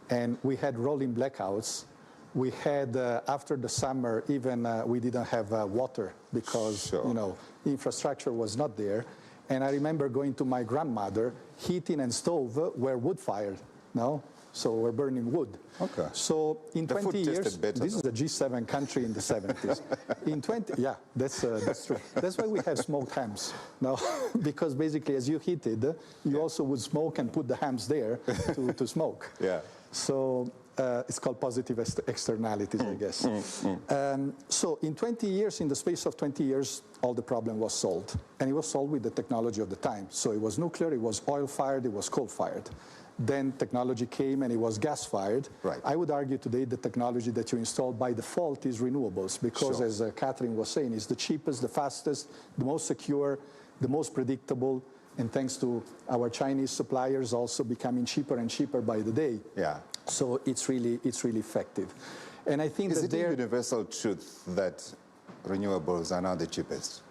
And we had rolling blackouts. We had, after the summer, even we didn't have water because, you know, infrastructure was not there. And I remember going to my grandmother, heating and stove were wood-fired, no? So we're burning wood. Okay. So in The 20 food years, tasted better, this is a G7 country in the 70s. In 20, yeah, that's true. That's why we have smoked hams, no? Because basically, as you heated, you also would smoke and put the hams there to smoke. Yeah. So it's called positive externalities, I guess. So in 20 years, in the space of 20 years, all the problem was solved. And it was solved with the technology of the time. So it was nuclear, it was oil-fired, it was coal-fired. Then technology came and it was gas-fired. Right. I would argue today the technology that you install by default is renewables because, as Catherine was saying, it's the cheapest, the fastest, the most secure, the most predictable, and thanks to our Chinese suppliers also becoming cheaper and cheaper by the day. Yeah. So it's really effective. And I think is it a universal truth that renewables are now the cheapest?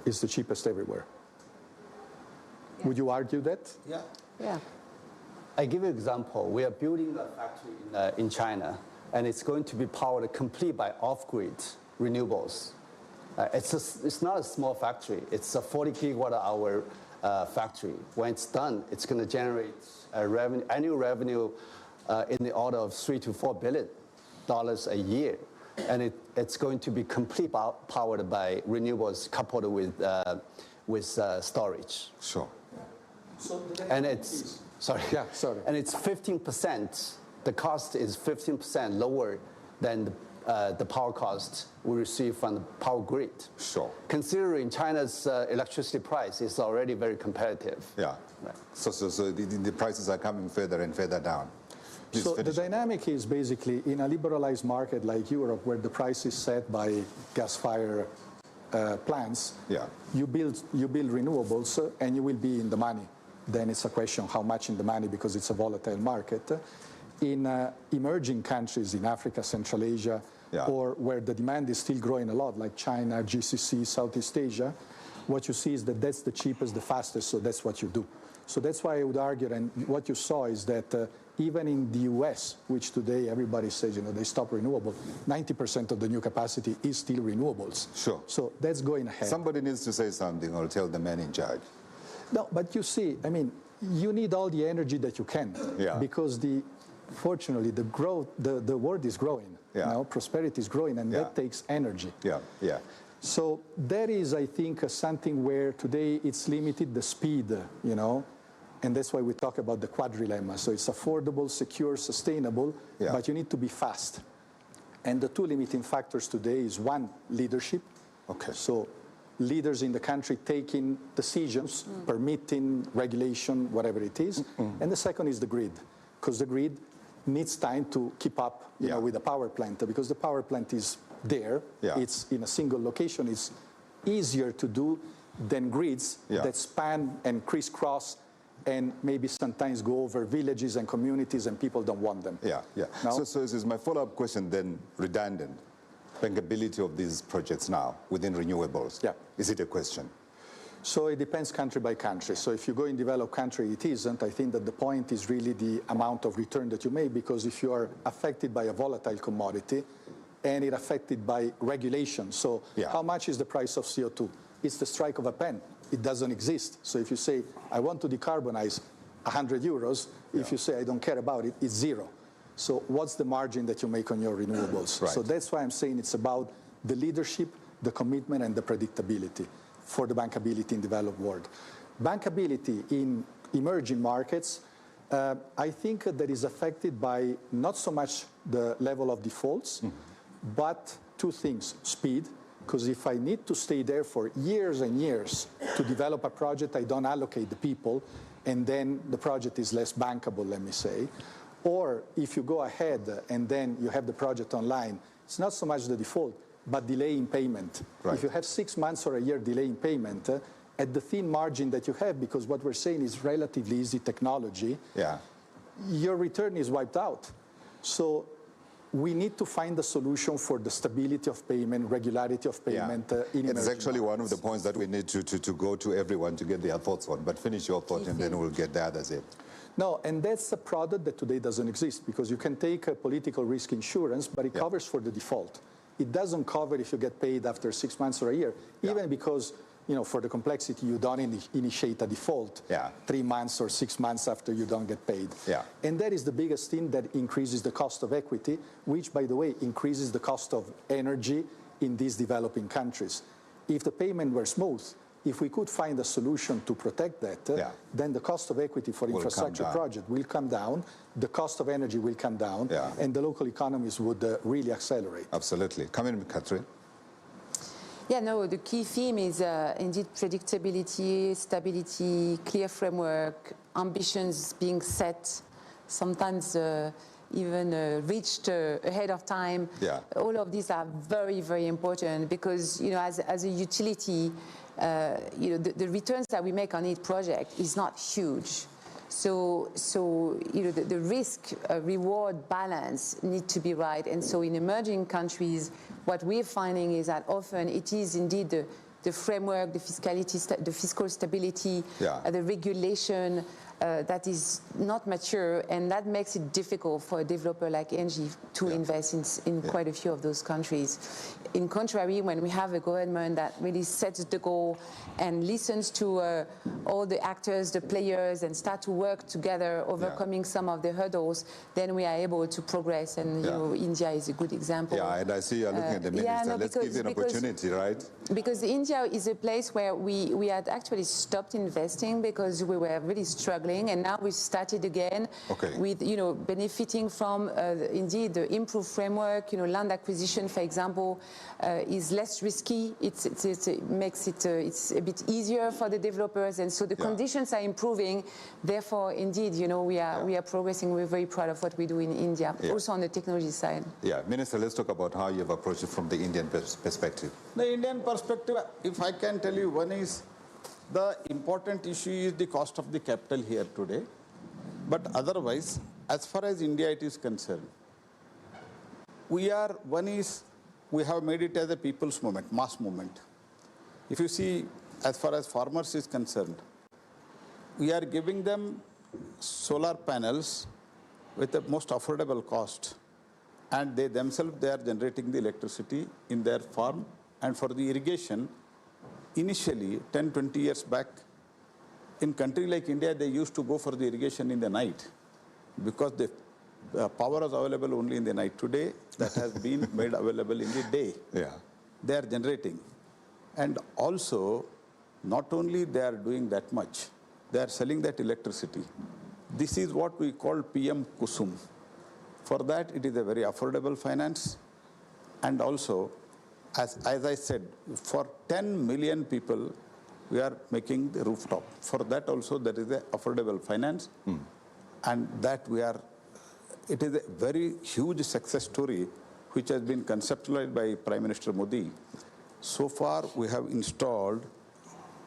It's the cheapest everywhere. Yeah. Would you argue that? Yeah. Yeah. I give you an example. We are building a factory in China, and it's going to be powered completely by off-grid renewables. It's not a small factory. It's a 40 gigawatt-hour factory. When it's done, it's going to generate annual revenue in the order of $3 to $4 billion a year, and it's going to be completely powered by renewables coupled with storage. Sure. So and it's and it's 15%. The cost is 15% lower than the power cost we receive from the power grid. Sure. Considering China's electricity price is already very competitive. Yeah. Right. So the prices are coming further and further down. Please so the dynamic is basically in a liberalized market like Europe, where the price is set by gas-fired plants. Yeah. You build renewables and you will be in the money. Then it's a question how much in the money because it's a volatile market. In emerging countries in Africa, Central Asia, or where the demand is still growing a lot, like China, GCC, Southeast Asia, what you see is that that's the cheapest, the fastest, so that's what you do. So that's why I would argue, and what you saw is that even in the US, which today everybody says, you know, they stop renewable, 90% of the new capacity is still renewables. Sure. So that's going ahead. Somebody needs to say something or tell the man in charge. No, but you see, I mean, you need all the energy that you can, because fortunately, the growth, the world is growing. You know, prosperity is growing, and that takes energy. Yeah, yeah. So that is, I think, something where today it's limited the speed, you know, and that's why we talk about the quadrilemma. So it's affordable, secure, sustainable, but you need to be fast. And the two limiting factors today is one, leadership. Okay. So leaders in the country taking decisions, permitting, regulation, whatever it is. And the second is the grid, because the grid needs time to keep up you know, with the power plant, because the power plant is there. It's in a single location. It's easier to do than grids that span and crisscross and maybe sometimes go over villages and communities and people don't want them. Yeah, yeah. No? So is my follow-up question then redundant? Bankability of these projects now within renewables? Yeah. Is it a question? So it depends country by country. So if you go in developed country, it isn't. I think that the point is really the amount of return that you make, because if you are affected by a volatile commodity and it affected by regulation, so how much is the price of CO2? It's the strike of a pen. It doesn't exist. So if you say, I want to decarbonize 100 euros, if you say, I don't care about it, it's zero. So what's the margin that you make on your renewables? Right. So that's why I'm saying it's about the leadership, the commitment, and the predictability for the bankability in developed world. Bankability in emerging markets, I think that is affected by not so much the level of defaults, but two things. Speed, because if I need to stay there for years and years to develop a project, I don't allocate the people, and then the project is less bankable, let me say. Or if you go ahead and then you have the project online, it's not so much the default, but delay in payment. Right. If you have 6 months or a year delay in payment, at the thin margin that you have, because what we're saying is relatively easy technology, your return is wiped out. So we need to find a solution for the stability of payment, regularity of payment in emerging It's actually one of markets. the points that we need to go to everyone to get their thoughts on. But finish your thought and then we'll get the others in. No, and that's a product that today doesn't exist, because you can take a political risk insurance, but it covers for the default. It doesn't cover if you get paid after 6 months or a year, even because, you know, for the complexity, you don't initiate a default 3 months or 6 months after you don't get paid. And that is the biggest thing that increases the cost of equity, which, by the way, increases the cost of energy in these developing countries. If the payment were smooth, if we could find a solution to protect that, then the cost of equity for infrastructure project will come down, the cost of energy will come down, and the local economies would really accelerate. Absolutely. Come in, Catherine. Yeah, no, the key theme is indeed predictability, stability, clear framework, ambitions being set, sometimes even reached ahead of time. All of these are very, very important because, you know, as a utility, you know, the returns that we make on each project is not huge. So you know, the risk-reward balance need to be right. And so in emerging countries, what we're finding is that often it is indeed the framework, the fiscality, the fiscal stability, the regulation that is not mature, and that makes it difficult for a developer like ENGIE to invest in quite a few of those countries. In contrary, when we have a government that really sets the goal and listens to all the actors, the players, and start to work together, overcoming some of the hurdles, then we are able to progress. And you know, India is a good example. Yeah, and I see you're looking at the minister. Let's give you an opportunity, right? Because India is a place where we had actually stopped investing because we were really struggling, and now we started again with, you know, benefiting from indeed the improved framework. You know, land acquisition, for example, is less risky. It makes it it's a bit easier for the developers, and so the conditions are improving. Therefore, indeed, you know, we are progressing. We're very proud of what we do in India, also on the technology side. Yeah, Minister, let's talk about how you've approached it from the Indian perspective. The Indian perspective, if I can tell you, one is the important issue is the cost of the capital here today. But otherwise, as far as India it is concerned, we have made it as a people's movement, mass movement. If you see, as far as farmers is concerned, we are giving them solar panels with the most affordable cost, and they themselves, they are generating the electricity in their farm. And for the irrigation, initially 10-20 years back, in country like India, they used to go for the irrigation in the night because the power is available only in the night. Today, that has been made available in the day. They are generating. And also, not only they are doing that much, they are selling that electricity. This is what we call PM Kusum. For that, it is a very affordable finance. And also, as I said, for 10 million people, we are making the rooftop. For that also, there is an affordable finance. And that it is a very huge success story which has been conceptualized by Prime Minister Modi. So far, we have installed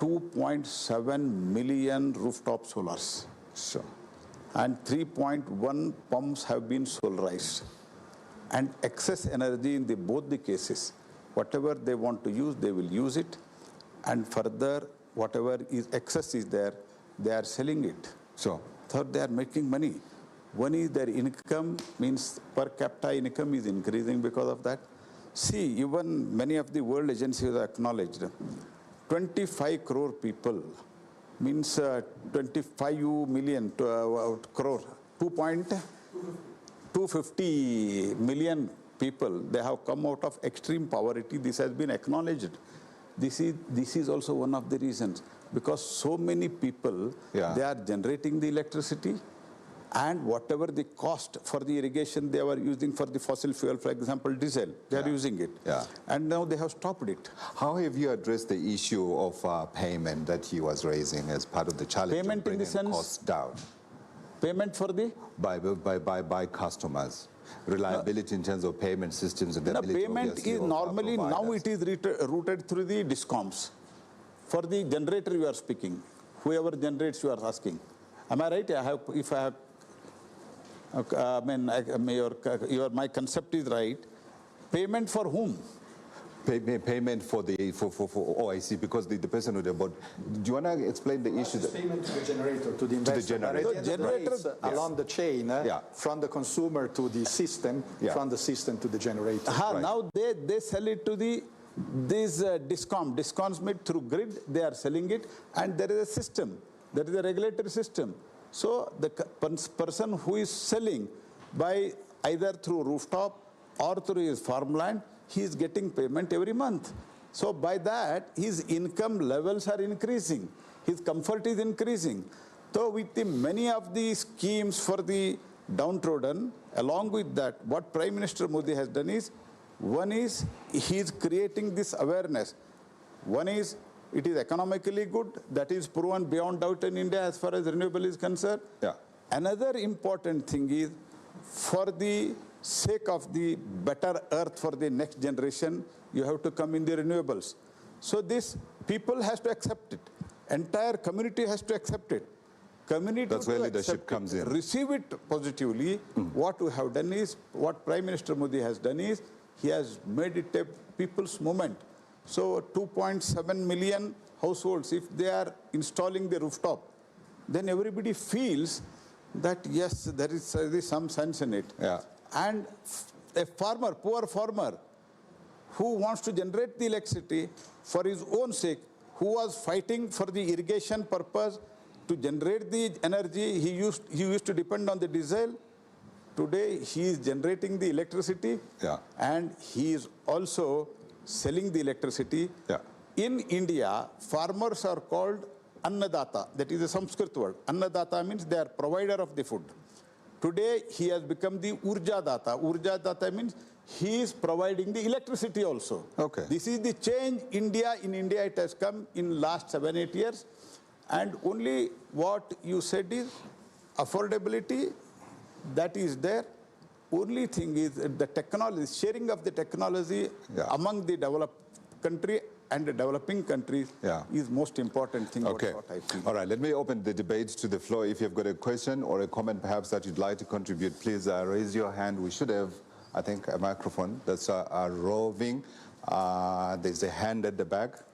2.7 million rooftop solars. And 3.1 pumps have been solarized. And excess energy in both the cases, whatever they want to use, they will use it. And further, whatever is excess is there, they are selling it. Third, they are making money. One is their income, means per capita income is increasing because of that. See, even many of the world agencies have acknowledged 25 crore people means 25 million crore, 250 million people, they have come out of extreme poverty. This has been acknowledged. This is also one of the reasons, because so many people, they are generating the electricity, and whatever the cost for the irrigation they were using for the fossil fuel, for example, diesel, they are using it. And now they have stopped it. How have you addressed the issue of payment that he was raising as part of the challenge payment of bringing in the sense, costs down? Payment for the? By customers. Reliability in terms of payment systems and the ability payment is normally, now it is routed through the discoms. For the generator you are speaking, whoever generates you are asking. Am I right? my concept is right. Payment for whom? Payment for OIC, because the person would have bought. Do you want to explain the issue? Payment to the generator, to the investor. The generator along the chain, from the consumer to the system, from the system to the generator. Now they sell it to these discoms made through grid. They are selling it, and there is a system. There is a regulatory system. So the person who is selling by either through rooftop or through his farmland, he is getting payment every month. So by that, his income levels are increasing. His comfort is increasing. So with many of the schemes for the downtrodden, along with that, what Prime Minister Modi has done is, one is he is creating this awareness. One is it is economically good. That is proven beyond doubt in India as far as renewable is concerned. Another important thing is, for the sake of the better earth for the next generation, you have to come in the renewables. So this people has to accept it. Entire community has to accept it. Community That's where leadership comes in. Receive it positively. What we have done is, what Prime Minister Modi has done is, he has made it a people's movement. So 2.7 million households, if they are installing the rooftop, then everybody feels that yes, there is some sense in it. And a farmer, poor farmer, who wants to generate the electricity for his own sake, who was fighting for the irrigation purpose to generate the energy, he used to depend on the diesel. Today, he is generating the electricity, and he is also selling the electricity. In India, farmers are called Annadata. That is a Sanskrit word. Annadata means they are provider of the food. Today, he has become the Urja Data. Urja Data means he is providing the electricity also. This is the change in India it has come in last 7-8 years. And only what you said is affordability, that is there. Only thing is the technology, sharing of the technology among the developed country and the developing countries is most important thing. What I feel. All right, let me open the debate to the floor. If you've got a question or a comment perhaps that you'd like to contribute, please raise your hand. We should have, I think, a microphone that's roving. There's a hand at the back.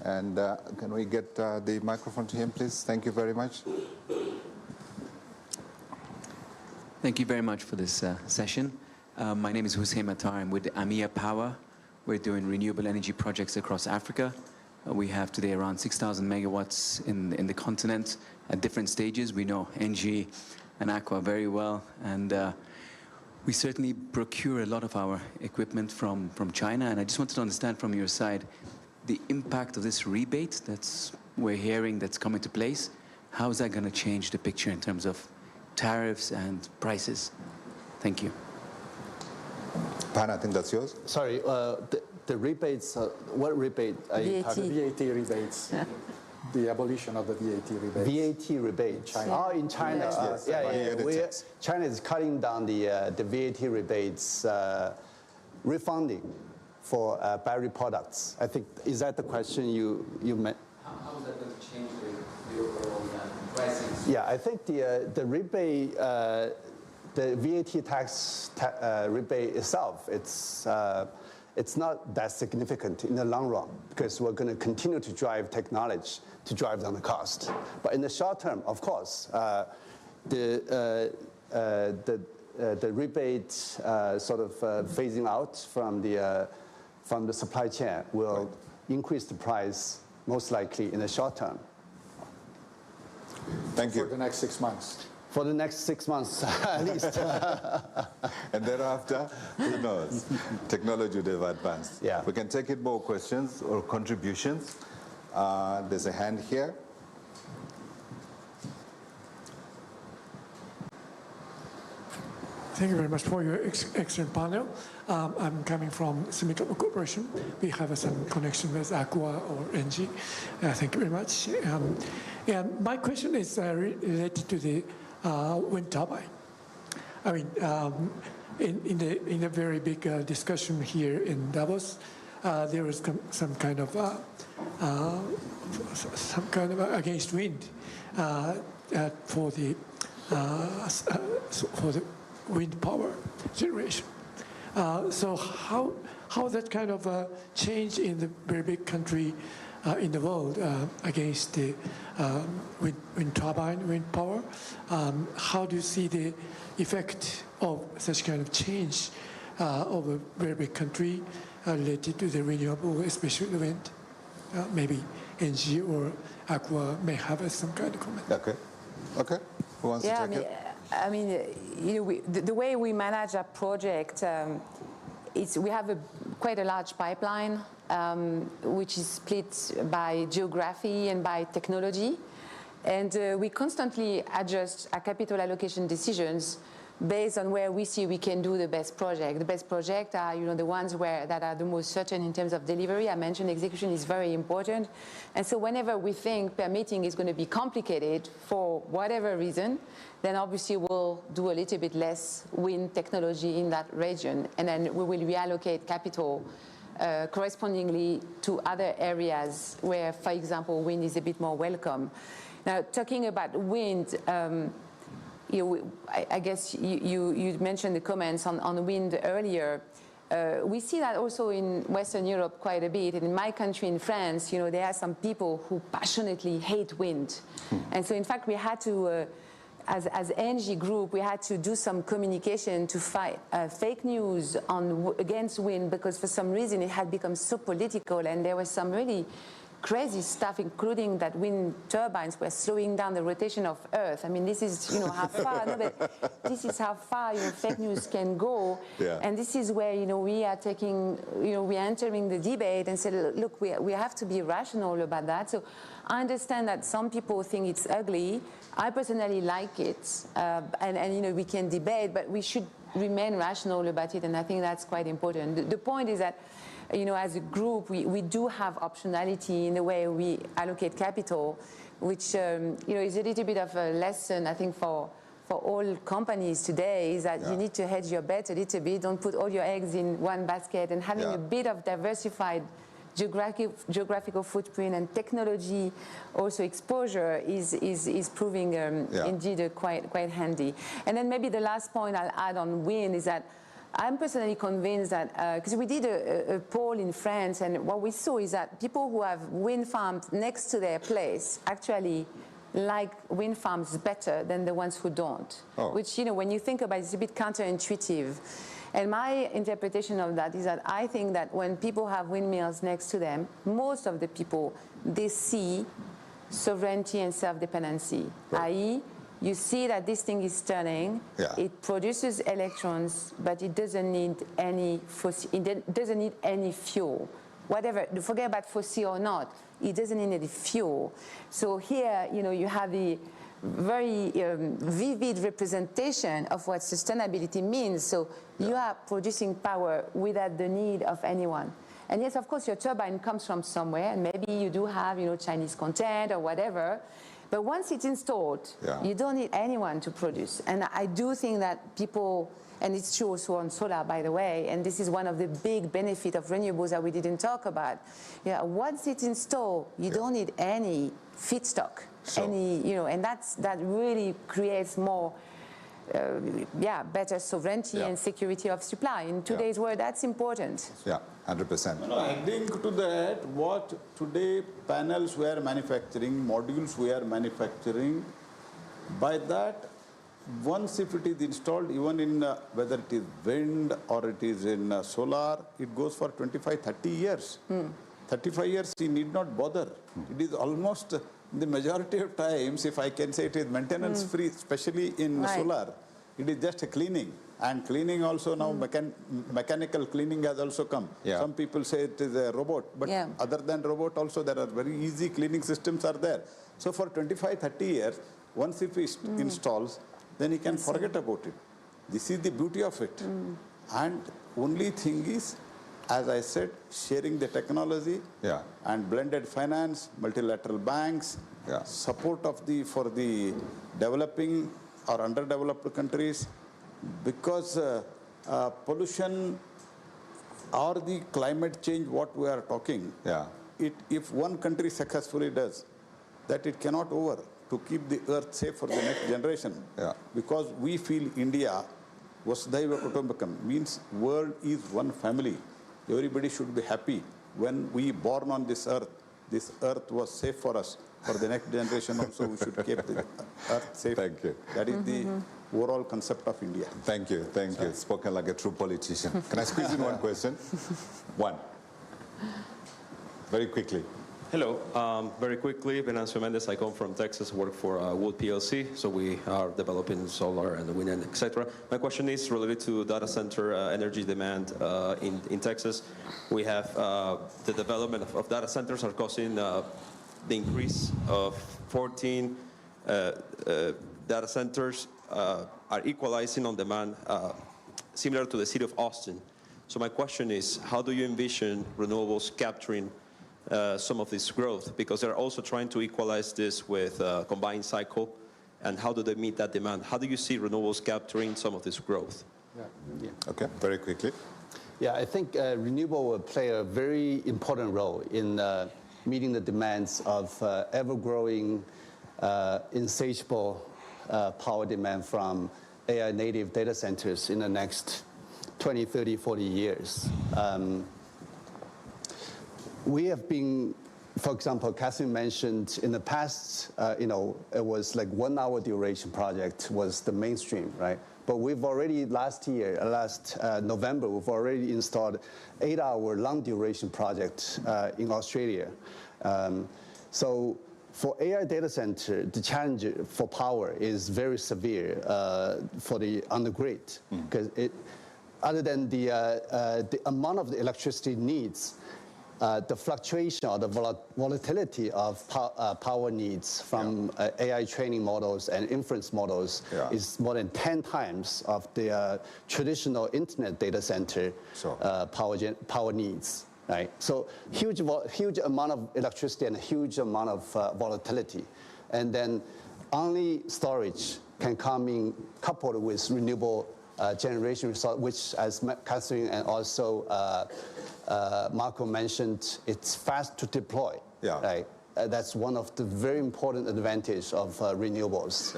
And can we get the microphone to him, please? Thank you very much. Thank you very much for this session. My name is Hussein Matar. I'm with Amia Power. We're doing renewable energy projects across Africa. We have today around 6,000 megawatts in the continent at different stages. We know NG and Aqua very well, and we certainly procure a lot of our equipment from China. And I just wanted to understand from your side the impact of this rebate we're hearing that's come into place. How is that going to change the picture in terms of tariffs and prices? Thank you. Pan, I think that's yours. Sorry, the rebates, what rebate are you talking about? VAT rebates. The abolition of the VAT rebates. VAT rebates. In China. China is cutting down the VAT rebates, refunding for battery products. I think, is that the question you meant? How is that going to change the overall pricing? Yeah, I think the rebate, the VAT tax rebate itself, it's not that significant in the long run because we're going to continue to drive technology to drive down the cost. But in the short term, of course, the rebate sort of phasing out from the supply chain will increase the price most likely in the short term. Thank you. For the next 6 months. For the next 6 months, at least. And thereafter, who knows? Technology will have advanced. We can take it more questions or contributions. There's a hand here. Thank you very much for your excellent panel. I'm coming from Sumitomo Corporation. We have some connection with Aqua or NG. Thank you very much. And my question is related to the wind turbine. I mean, in a very big discussion here in Davos, there was some kind of against wind for the wind power generation. So how that kind of change in the very big country in the world against the wind turbine, wind power, how do you see the effect of such kind of change of a very big country related to the renewable, especially the wind? Maybe NG or Aqua may have some kind of comment. Okay. Okay. Who wants to take it? I mean, you know, the way we manage a project, we have quite a large pipeline, which is split by geography and by technology. And we constantly adjust our capital allocation decisions based on where we see we can do the best project. The best projects are, you know, the ones that are the most certain in terms of delivery. I mentioned execution is very important. And so whenever we think permitting is going to be complicated for whatever reason, then obviously we'll do a little bit less wind technology in that region. And then we will reallocate capital correspondingly to other areas where, for example, wind is a bit more welcome. Now, talking about wind, I guess you mentioned the comments on wind earlier. We see that also in Western Europe quite a bit. And in my country, in France, you know, there are some people who passionately hate wind. And so, in fact, we had to, as NG Group, we had to do some communication to fight fake news against wind, because for some reason it had become so political, and there was some really crazy stuff, including that wind turbines were slowing down the rotation of Earth. I mean, this is, you know, how far, no, but this is how far, you know, fake news can go. Yeah. And this is where, you know, we are taking, you know, we are entering the debate and say, look, we have to be rational about that. So I understand that some people think it's ugly. I personally like it. And, you know, we can debate, but we should remain rational about it. And I think that's quite important. The point is that, you know, as a group, we do have optionality in the way we allocate capital, which, you know, is a little bit of a lesson, I think, for all companies today, is that you need to hedge your bets a little bit. Don't put all your eggs in one basket, and having a bit of diversified geographical footprint and technology also exposure is proving indeed quite handy. And then maybe the last point I'll add on wind is that I'm personally convinced that, because we did a poll in France, and what we saw is that people who have wind farms next to their place actually like wind farms better than the ones who don't. Which, you know, when you think about it, it's a bit counterintuitive. And my interpretation of that is that I think that when people have windmills next to them, most of the people, they see sovereignty and self-dependency, i.e., you see that this thing is turning. It produces electrons, but it doesn't need any fuel. Whatever, forget about fossil or not, it doesn't need any fuel. So here, you know, you have the very vivid representation of what sustainability means. So you are producing power without the need of anyone. And yes, of course, your turbine comes from somewhere, and maybe you do have, you know, Chinese content or whatever. But once it's installed, you don't need anyone to produce. And I do think that people, and it's true also on solar, by the way, and this is one of the big benefits of renewables that we didn't talk about. Once it's installed, you don't need any feedstock, you know, and that really creates more, better sovereignty and security of supply. In today's world, that's important. 100%. No, adding to that, what today panels we are manufacturing, modules we are manufacturing, by that, once if it is installed, even in whether it is wind or it is in solar, it goes for 25, 30 years. 35 years, you need not bother. It is almost the majority of times, if I can say, it is maintenance free, especially in solar. It is just a cleaning. And cleaning also now, mechanical cleaning has also come. Some people say it is a robot, but other than robot also there are very easy cleaning systems are there. So for 25, 30 years, once if it installs, then you can forget about it. This is the beauty of it. And only thing is, as I said, sharing the technology and blended finance, multilateral banks, support of for the developing or underdeveloped countries, because pollution or the climate change, what we are talking, if one country successfully does, that it cannot over to keep the earth safe for the next generation. Because we feel India Vasudhaiva Kutumbakam means world is one family. Everybody should be happy. When we born on this earth was safe for us. For the next generation also, we should keep the earth safe. Thank you. That is the overall concept of India. Thank you. Thank you. Spoken like a true politician. Can I squeeze in one question? One. Very quickly. Hello. Very quickly, Venancio Mendes. I come from Texas, work for Wood PLC. So we are developing solar and wind, etc. My question is related to data center energy demand in Texas. We have the development of data centers are causing the increase of 14 data centers are equalizing on demand, similar to the city of Austin. So my question is, how do you envision renewables capturing some of this growth? Because they're also trying to equalize this with combined cycle. And how do they meet that demand? How do you see renewables capturing some of this growth? Yeah. Okay, very quickly. Yeah, I think renewable will play a very important role in meeting the demands of ever-growing, insatiable power demand from AI native data centers in the next 20, 30, 40 years. We have been, for example, Catherine mentioned in the past, it was like 1 hour duration project was the mainstream, right? But we've already last November, we've already installed 8 hour long duration project in Australia. So for AI data center, the challenge for power is very severe on the grid, because other than the amount of the electricity needs, the fluctuation or the volatility of power needs from AI training models and inference models is more than 10 times of the traditional internet data center power needs. Right? So huge amount of electricity and a huge amount of volatility. And then only storage can come in coupled with renewable generation resource, which, as Catherine and also Marco mentioned, it's fast to deploy. Right? That's one of the very important advantages of renewables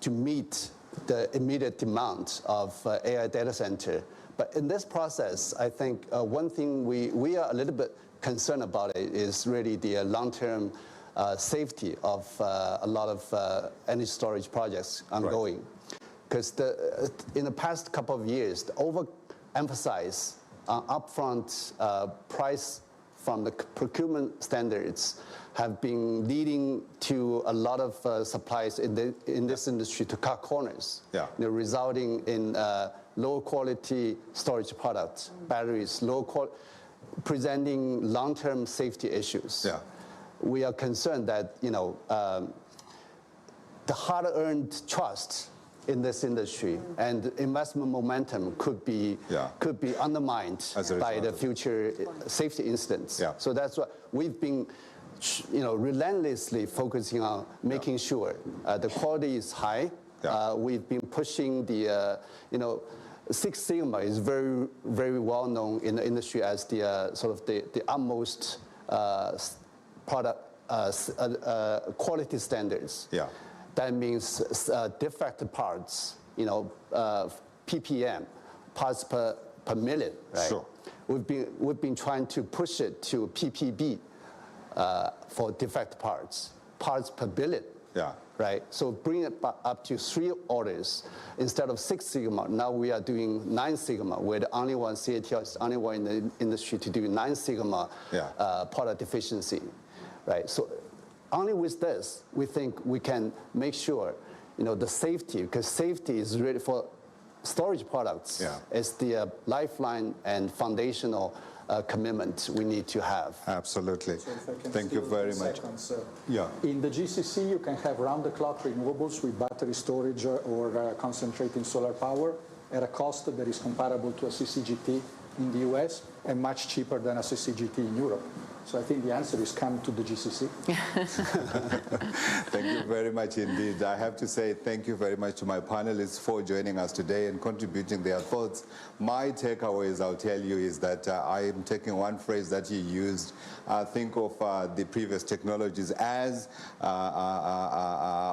to meet the immediate demand of AI data center. But in this process, I think one thing we are a little bit concerned about it is really the long-term safety of a lot of energy storage projects ongoing. Because in the past couple of years, the overemphasis on upfront price from the procurement standards have been leading to a lot of suppliers in this industry to cut corners, resulting in low quality storage products, batteries, presenting long-term safety issues. We are concerned that the hard-earned trust in this industry and investment momentum could be undermined by the future safety incidents. So that's what we've been relentlessly focusing on, making sure the quality is high. We've been pushing the Six Sigma is very, very well known in the industry as the sort of the utmost product quality standards. That means defect parts, ppm, parts per million, right? We've been trying to push it to ppb for defect parts per billion. Right? So bring it up to 3 orders instead of 6 sigma. Now we are doing 9 sigma. We're the only one, CATL is the only one in the industry to do 9 sigma product efficiency. Right? So only with this, we think we can make sure, the safety, because safety is really for storage products. It's the lifeline and foundational commitment we need to have. Absolutely. So if I can Thank you very much. In the GCC, you can have round-the-clock renewables with battery storage or concentrating solar power at a cost that is comparable to a CCGT in the US, and much cheaper than a CCGT in Europe. So I think the answer is come to the GCC. Thank you very much indeed. I have to say thank you very much to my panelists for joining us today and contributing their thoughts. My takeaways, I'll tell you, is that I am taking one phrase that you used. Think of the previous technologies as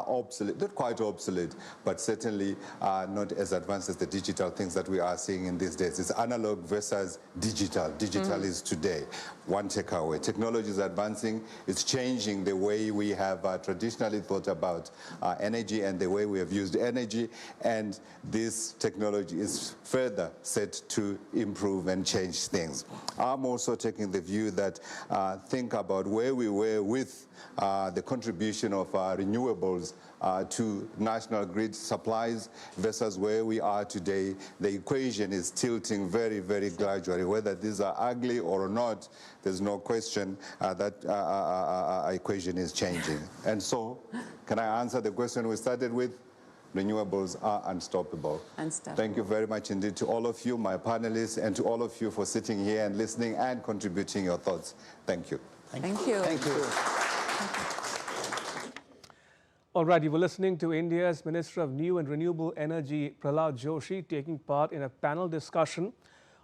obsolete, not quite obsolete, but certainly not as advanced as the digital things that we are seeing in these days. It's analog versus digital. Digital is today. One takeaway. Technology is advancing. It's changing the way we have traditionally thought about energy and the way we have used energy. And this technology is further set to improve and change things. I'm also taking the view that think about where we were with the contribution of renewables to national grid supplies versus where we are today. The equation is tilting very, very gradually. Whether these are ugly or not, there's no question that equation is changing. And so, can I answer the question we started with? Renewables are unstoppable. Thank you very much indeed to all of you, my panelists, and to all of you for sitting here and listening and contributing your thoughts. Thank you. Thank you. Thank you. All right, you were listening to India's Minister of New and Renewable Energy, Prahlad Joshi, taking part in a panel discussion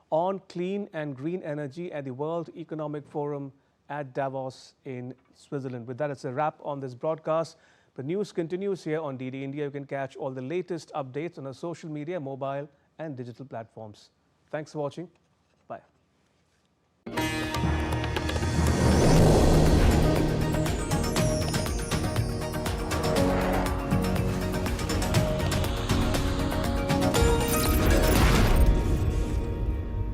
on clean and green energy at the World Economic Forum at Davos in Switzerland. With that, it's a wrap on this broadcast. The news continues here on DD India. You can catch all the latest updates on our social media, mobile and digital platforms. Thanks for watching. Bye.